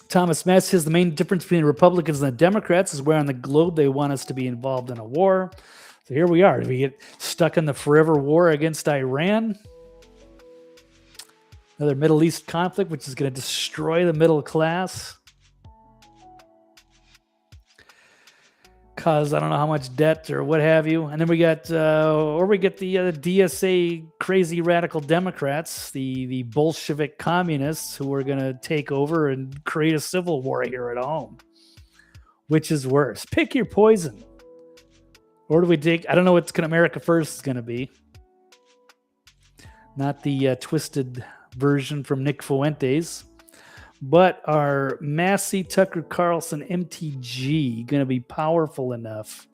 Thomas Mass says the main difference between the Republicans and the Democrats is where on the globe they want us to be involved in a war. So here we are. Do we get stuck in the forever war against Iran? Another Middle East conflict, which is going to destroy the middle class. Cause I don't know how much debt or what have you. And then we got the DSA crazy radical Democrats, the Bolshevik communists who are going to take over and create a civil war here at home. Which is worse? Pick your poison. Or do we take, I don't know what America First is going to be. Not the twisted version from Nick Fuentes. But are Massey, Tucker Carlson, MTG going to be powerful enough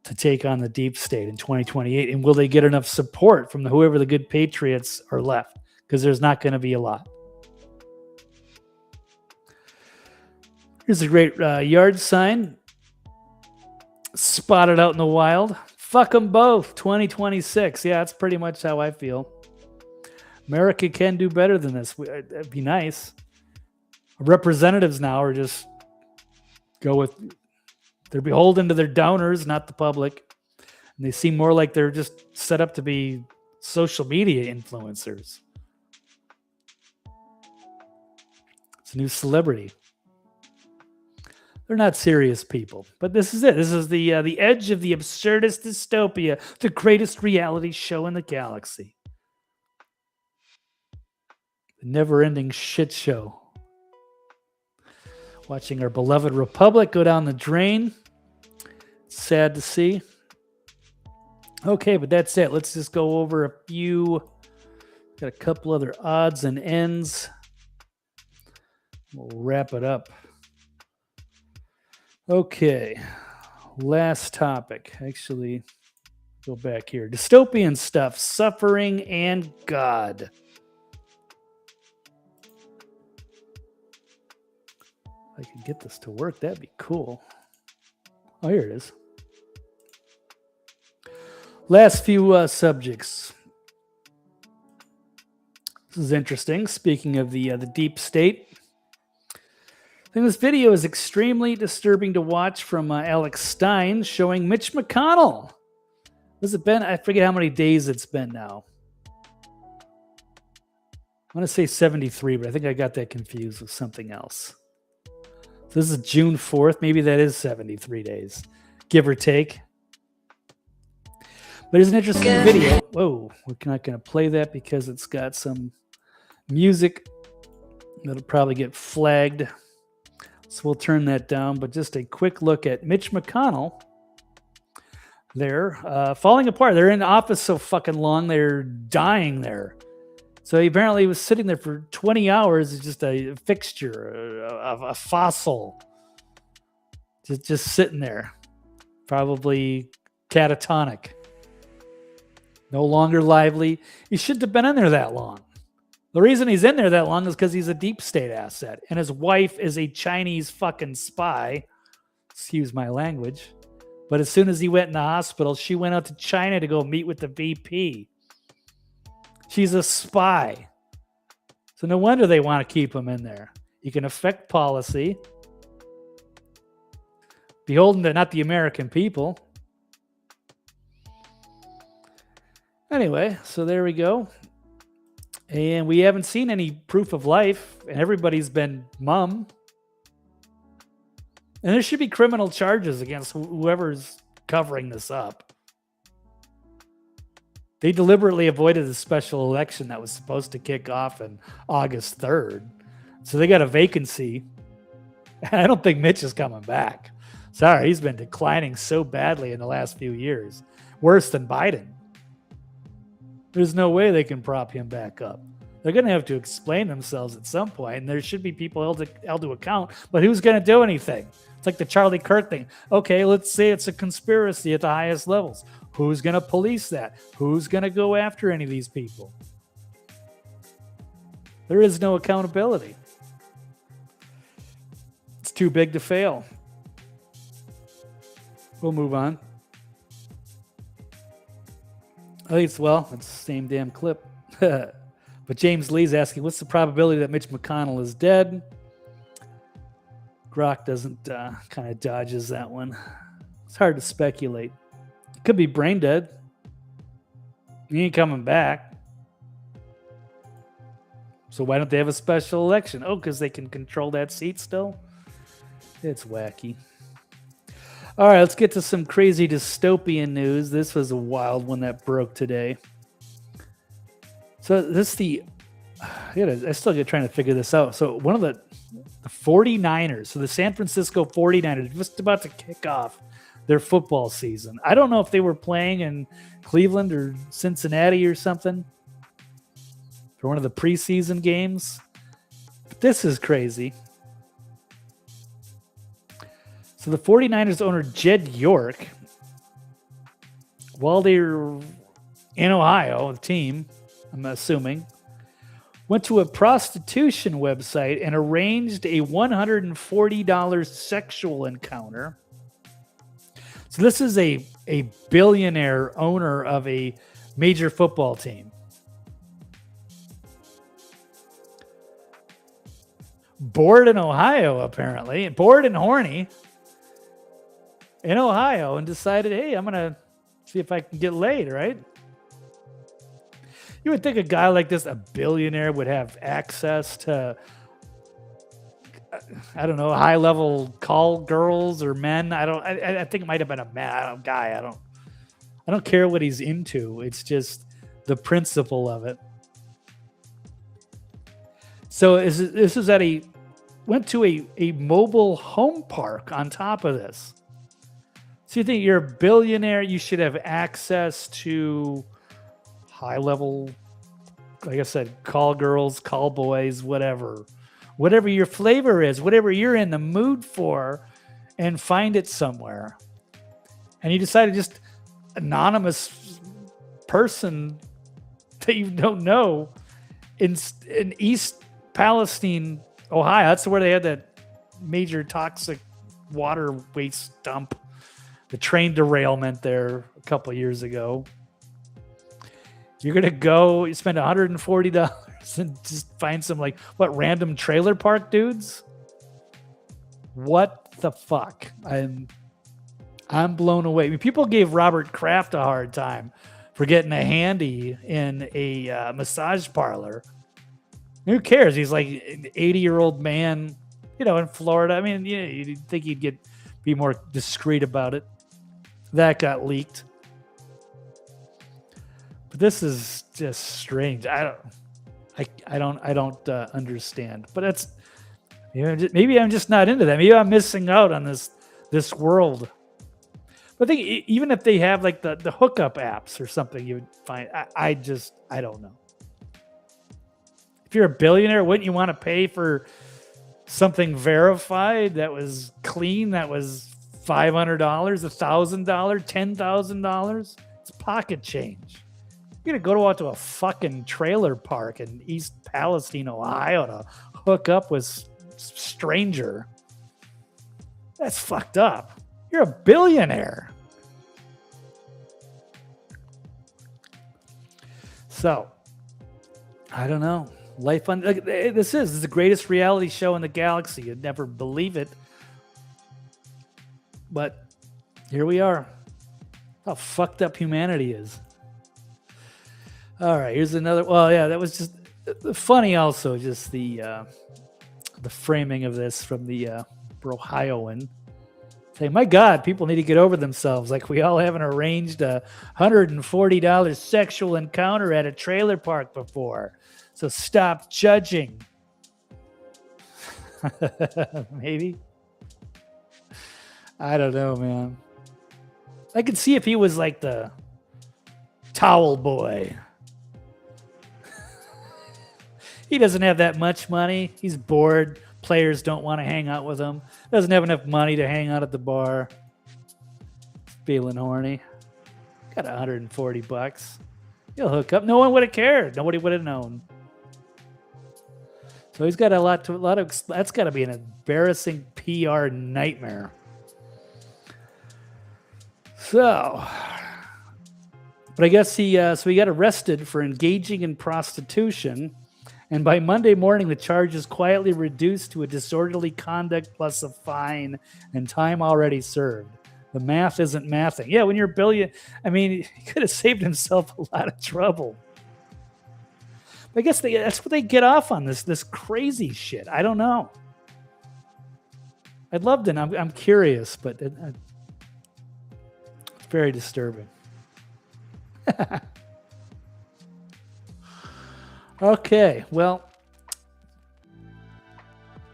to take on the deep state in 2028? And will they get enough support from whoever the good patriots are left? Because there's not going to be a lot. Here's a great yard sign. Spotted out in the wild. Fuck them both, 2026. Yeah, that's pretty much how I feel. America can do better than this. It'd be nice. Representatives now are just they're beholden to their donors, not the public. And they seem more like they're just set up to be social media influencers. It's a new celebrity. They're not serious people, but this is it. This is the edge of the absurdist dystopia, the greatest reality show in the galaxy. The never-ending shit show. Watching our beloved republic go down the drain. Sad to see. Okay, but that's it. Let's just go over a few. Got a couple other odds and ends. We'll wrap it up. Okay. Last topic. Actually, go back here. Dystopian stuff. Suffering and God. If I could get this to work, that'd be cool. Oh, here it is. Last few subjects. This is interesting. Speaking of the deep state, I think this video is extremely disturbing to watch from Alex Stein showing Mitch McConnell. Has it been? I forget how many days it's been now. I want to say 73, but I think I got that confused with something else. So this is June 4th. Maybe that is 73 days, give or take. But it's an interesting video. Whoa, we're not going to play that because it's got some music that'll probably get flagged. So we'll turn that down. But just a quick look at Mitch McConnell. They're falling apart. They're in office so fucking long, they're dying there. So he apparently was sitting there for 20 hours. It's just a fixture, a fossil. Just sitting there. Probably catatonic. No longer lively. He shouldn't have been in there that long. The reason he's in there that long is because he's a deep state asset. And his wife is a Chinese fucking spy. Excuse my language. But as soon as he went in the hospital, she went out to China to go meet with the VP. She's a spy. So no wonder they want to keep him in there. He can affect policy. Beholden to not the American people. Anyway, so there we go. And we haven't seen any proof of life, and everybody's been mum. And there should be criminal charges against whoever's covering this up. They deliberately avoided a special election that was supposed to kick off on August 3rd. So they got a vacancy. And I don't think Mitch is coming back. Sorry, he's been declining so badly in the last few years. Worse than Biden. There's no way they can prop him back up. They're going to have to explain themselves at some point, and there should be people held to account. But who's going to do anything? It's like the Charlie Kirk thing. Okay, let's say it's a conspiracy at the highest levels. Who's going to police that? Who's going to go after any of these people? There is no accountability. It's too big to fail. We'll move on. I think it's the same damn clip. But James Lee's asking, what's the probability that Mitch McConnell is dead? Grok doesn't kind of dodges that one. It's hard to speculate. It could be brain dead. He ain't coming back. So why don't they have a special election? Oh, because they can control that seat still? It's wacky. All right, let's get to some crazy dystopian news. This was a wild one that broke today. So I still get trying to figure this out. So one of the 49ers, so the San Francisco 49ers, just about to kick off their football season. I don't know if they were playing in Cleveland or Cincinnati or something for one of the preseason games. But this is crazy. So the 49ers owner, Jed York, while they were in Ohio, the team, I'm assuming, went to a prostitution website and arranged a $140 sexual encounter. So this is a billionaire owner of a major football team. Bored in Ohio, apparently. Bored and horny in Ohio, and decided, hey, I'm going to see if I can get laid, right? You would think a guy like this, a billionaire, would have access to, I don't know, high-level call girls or men. I think it might have been a man, guy. I don't care what he's into. It's just the principle of it. So this is went to a mobile home park on top of this. So you think you're a billionaire, you should have access to high-level, like I said, call girls, call boys, whatever your flavor is, whatever you're in the mood for, and find it somewhere. And you decide to just anonymous person that you don't know in East Palestine, Ohio. That's where they had that major toxic water waste dump, the train derailment there a couple of years ago. You're going to go, you spend $140 and just find some random trailer park dudes? What the fuck? I'm blown away. I mean, people gave Robert Kraft a hard time for getting a handy in a massage parlor. Who cares? He's like an 80-year-old man, in Florida. I mean, you'd think he'd be more discreet about it. That got leaked. But this is just strange. I don't understand. But that's maybe I'm just not into that. Maybe I'm missing out on this world. But I think even if they have the hookup apps or something, you would find. I don't know. If you're a billionaire, wouldn't you want to pay for something verified that was clean, that was $500, $1,000, $10,000? It's pocket change. You're going to go out to a fucking trailer park in East Palestine, Ohio to hook up with stranger. That's fucked up. You're a billionaire. So, I don't know. This is the greatest reality show in the galaxy. You'd never believe it. But here we are. How fucked up humanity is. All right, here's another. Well, yeah, that was Funny also, just the framing of this from the Ohioan. Saying, my God, people need to get over themselves. Like we all haven't arranged a $140 sexual encounter at a trailer park before. So stop judging. Maybe. I don't know, man. I could see if he was like the towel boy. He doesn't have that much money. He's bored. Players don't want to hang out with him. Doesn't have enough money to hang out at the bar. Feeling horny. Got $140. He'll hook up. No one would have cared. Nobody would have known. So he's got a lot of. That's got to be an embarrassing PR nightmare. So, but I guess he got arrested for engaging in prostitution. And by Monday morning, the charge is quietly reduced to a disorderly conduct plus a fine and time already served. The math isn't mathing. Yeah, when you're a billion, I mean, he could have saved himself a lot of trouble. But I guess that's what they get off on, this crazy shit. I don't know. I'd love to know. I'm curious, but it's very disturbing. Okay, well,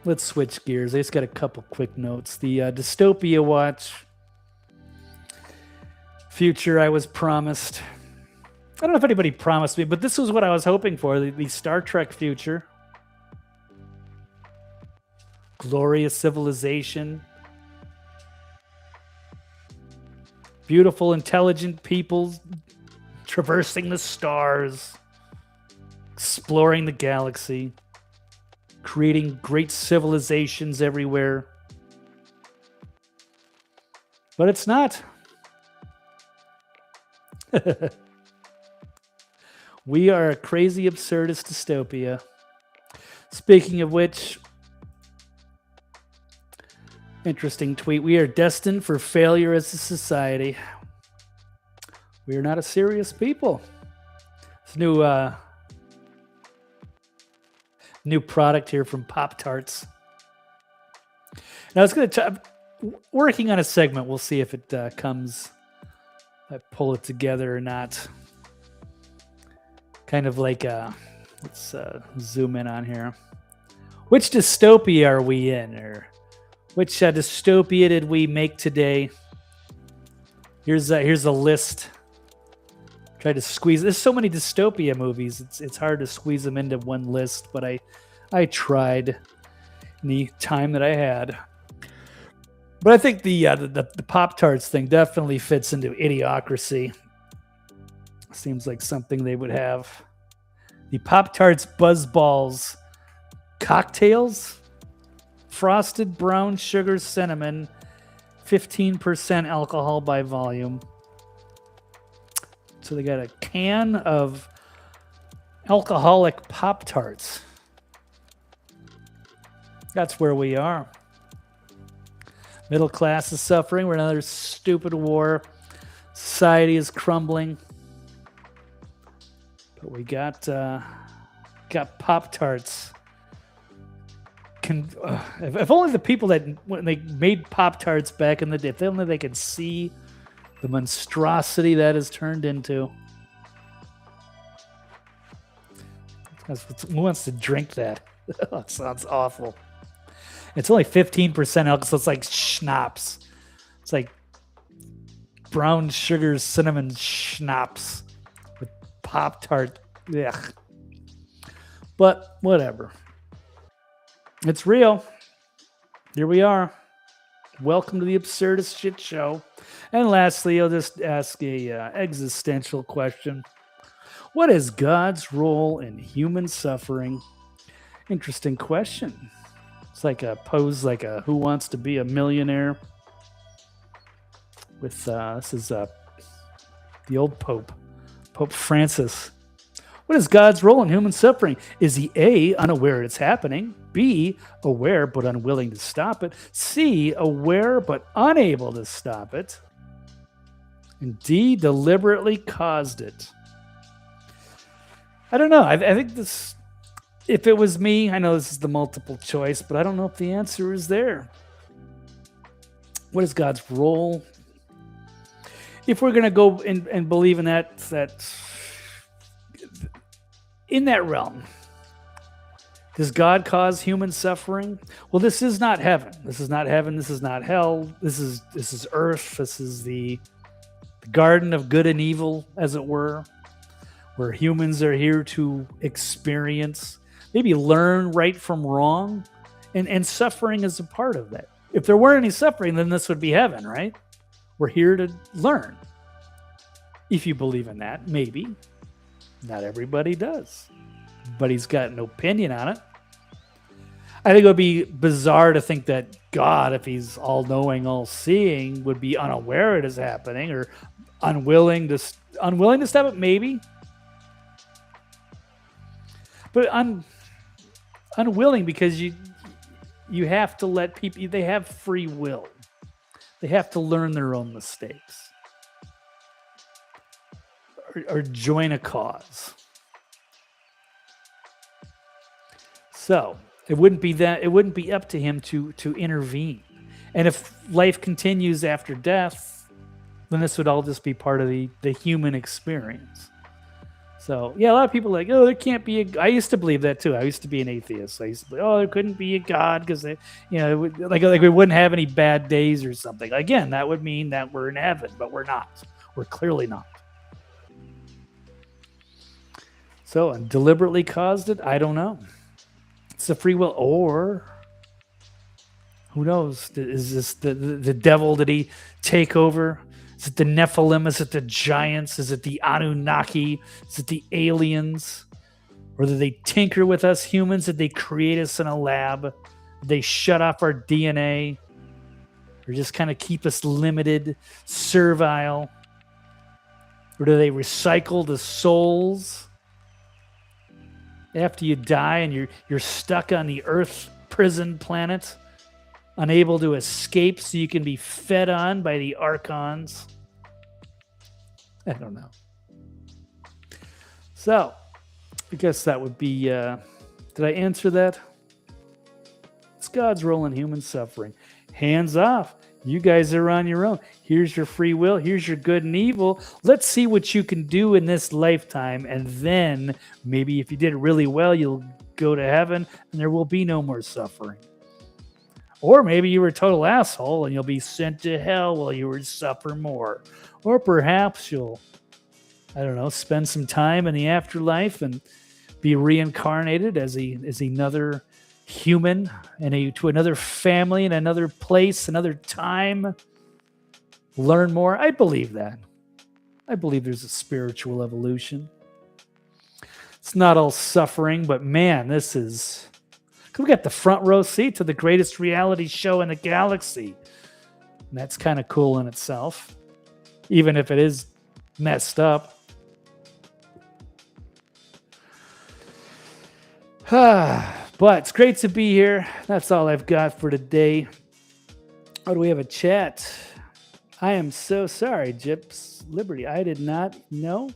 let's switch gears. I just got a couple quick notes. The Dystopia watch future I was promised. I don't know if anybody promised me, but this was what I was hoping for. The Star Trek future. Glorious civilization. Beautiful, intelligent people traversing the stars. Exploring the galaxy, creating great civilizations everywhere. But it's not. We are a crazy, absurdist dystopia. Speaking of which, interesting tweet. We are destined for failure as a society. We are not a serious people. It's new product here from Pop-Tarts. Now it's going to working on a segment. We'll see if it comes. I pull it together or not. Kind of like let's zoom in on here. Which dystopia are we in, or which dystopia did we make today? Here's a list. Try to squeeze. There's so many dystopia movies. It's hard to squeeze them into one list, but I tried in the time that I had. But I think the Pop-Tarts thing definitely fits into Idiocracy. Seems like something they would have. The Pop-Tarts Buzzballs cocktails, frosted brown sugar cinnamon, 15% alcohol by volume. So they got a can of alcoholic Pop-Tarts. That's where we are. Middle class is suffering. We're in another stupid war. Society is crumbling. But we got Pop-Tarts. If only the people that when they made Pop-Tarts back in the day, if only they could see the monstrosity that is turned into. Who wants to drink that? That sounds awful. It's only 15% alcohol, so it's like schnapps. It's like brown sugar cinnamon schnapps with Pop-Tart. Ugh. But whatever. It's real. Here we are. Welcome to the Absurdist Shit Show. And lastly, I'll just ask a existential question. What is God's role in human suffering? Interesting question. It's like a pose, like a Who Wants to Be a Millionaire? With this is the old Pope, Pope Francis. What is God's role in human suffering? Is he A, unaware it's happening? B, aware but unwilling to stop it? C, aware but unable to stop it? And D, deliberately caused it? I don't know. I think this If it was me, I know this is the multiple choice, but I don't know if the answer is there. What is God's role? If we're going to go and believe in that in that realm, does God cause human suffering? Well, this is not heaven. This is not heaven. This is not hell. This is earth. This is the garden of good and evil, as it were, where humans are here to experience, maybe learn right from wrong, and suffering is a part of that. If there weren't any suffering, then this would be heaven, right? We're here to learn. If you believe in that, maybe. Not everybody does. But he's got an opinion on it. I think it would be bizarre to think that God, if he's all-knowing, all-seeing, would be unaware it is happening or unwilling to stop it, maybe. But unwilling because you have to let people, they have free will. They have to learn their own mistakes or join a cause. So it wouldn't be up to him to intervene. And if life continues after death, then this would all just be part of the human experience. So, yeah, a lot of people are like, oh, there can't be I used to believe that too. I used to be an atheist. I used to believe, oh, there couldn't be a God because, like we wouldn't have any bad days or something. Again, that would mean that we're in heaven, but we're not. We're clearly not. So, and deliberately caused it? I don't know. It's a free will, or who knows? Is this the devil? Did he take over? Is it the Nephilim? Is it the giants? Is it the Anunnaki? Is it the aliens? Or did they tinker with us humans? Did they create us in a lab? Did they shut off our DNA? Or just kind of keep us limited, servile? Or do they recycle the souls after you die and you're stuck on the Earth prison planet, unable to escape so you can be fed on by the archons? I don't know. So, I guess that would be, did I answer that? It's God's role in human suffering. Hands off. You guys are on your own. Here's your free will. Here's your good and evil. Let's see what you can do in this lifetime. And then maybe if you did it really well, you'll go to heaven and there will be no more suffering. Or maybe you were a total asshole and you'll be sent to hell while you would suffer more. Or perhaps you'll, I don't know, spend some time in the afterlife and be reincarnated as another human to another family in another place, another time. Learn more. I believe that. I believe there's a spiritual evolution. It's not all suffering, but man, this is... We got the front row seat to the greatest reality show in the galaxy. And that's kind of cool in itself, even if it is messed up. But it's great to be here. That's all I've got for today. Oh, do we have a chat? I am so sorry, Gyps Liberty. I did not know.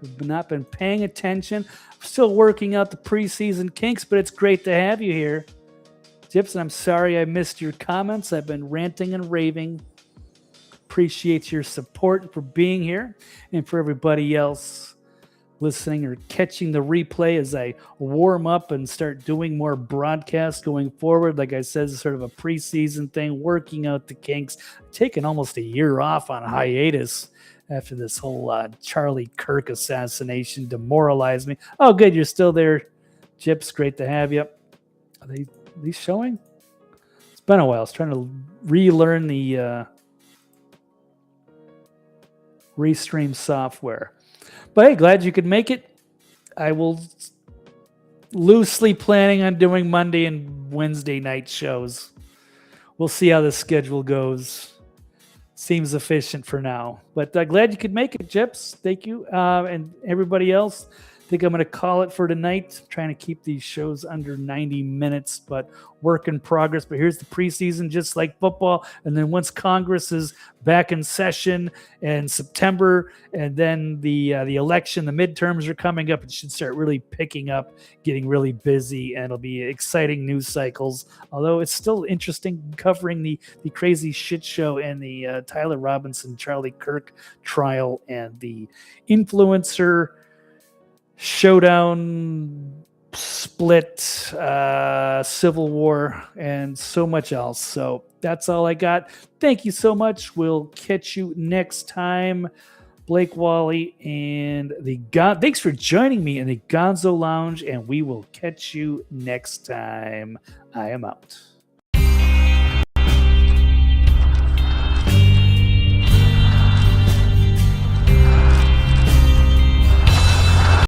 I've not been paying attention. I'm still working out the preseason kinks, but it's great to have you here. Gyps, and I'm sorry I missed your comments. I've been ranting and raving. Appreciate your support for being here, and for everybody else listening or catching the replay as I warm up and start doing more broadcasts going forward. Like I said, it's sort of a preseason thing, working out the kinks. Taking almost a year off on hiatus after this whole Charlie Kirk assassination demoralized me. Oh, good, you're still there, Gyps. Great to have you. Are these showing? It's been a while. I was trying to relearn the Restream software. But hey, glad you could make it. I will loosely planning on doing Monday and Wednesday night shows. We'll see how the schedule goes. Seems efficient for now. But glad you could make it, Gyps. Thank you. And everybody else, think I'm going to call it for tonight. I'm trying to keep these shows under 90 minutes, but work in progress. But here's the preseason, just like football. And then once Congress is back in session in September, and then the election, the midterms are coming up, it should start really picking up, getting really busy, and it'll be exciting news cycles. Although it's still interesting covering the crazy shit show and the Tyler Robinson, Charlie Kirk trial and the influencer showdown, split, civil war, and so much else. So that's all I got. Thank you so much. We'll catch you next time. Blake Wally and thanks for joining me in the Gonzo Lounge, and we will catch you next time. I am out.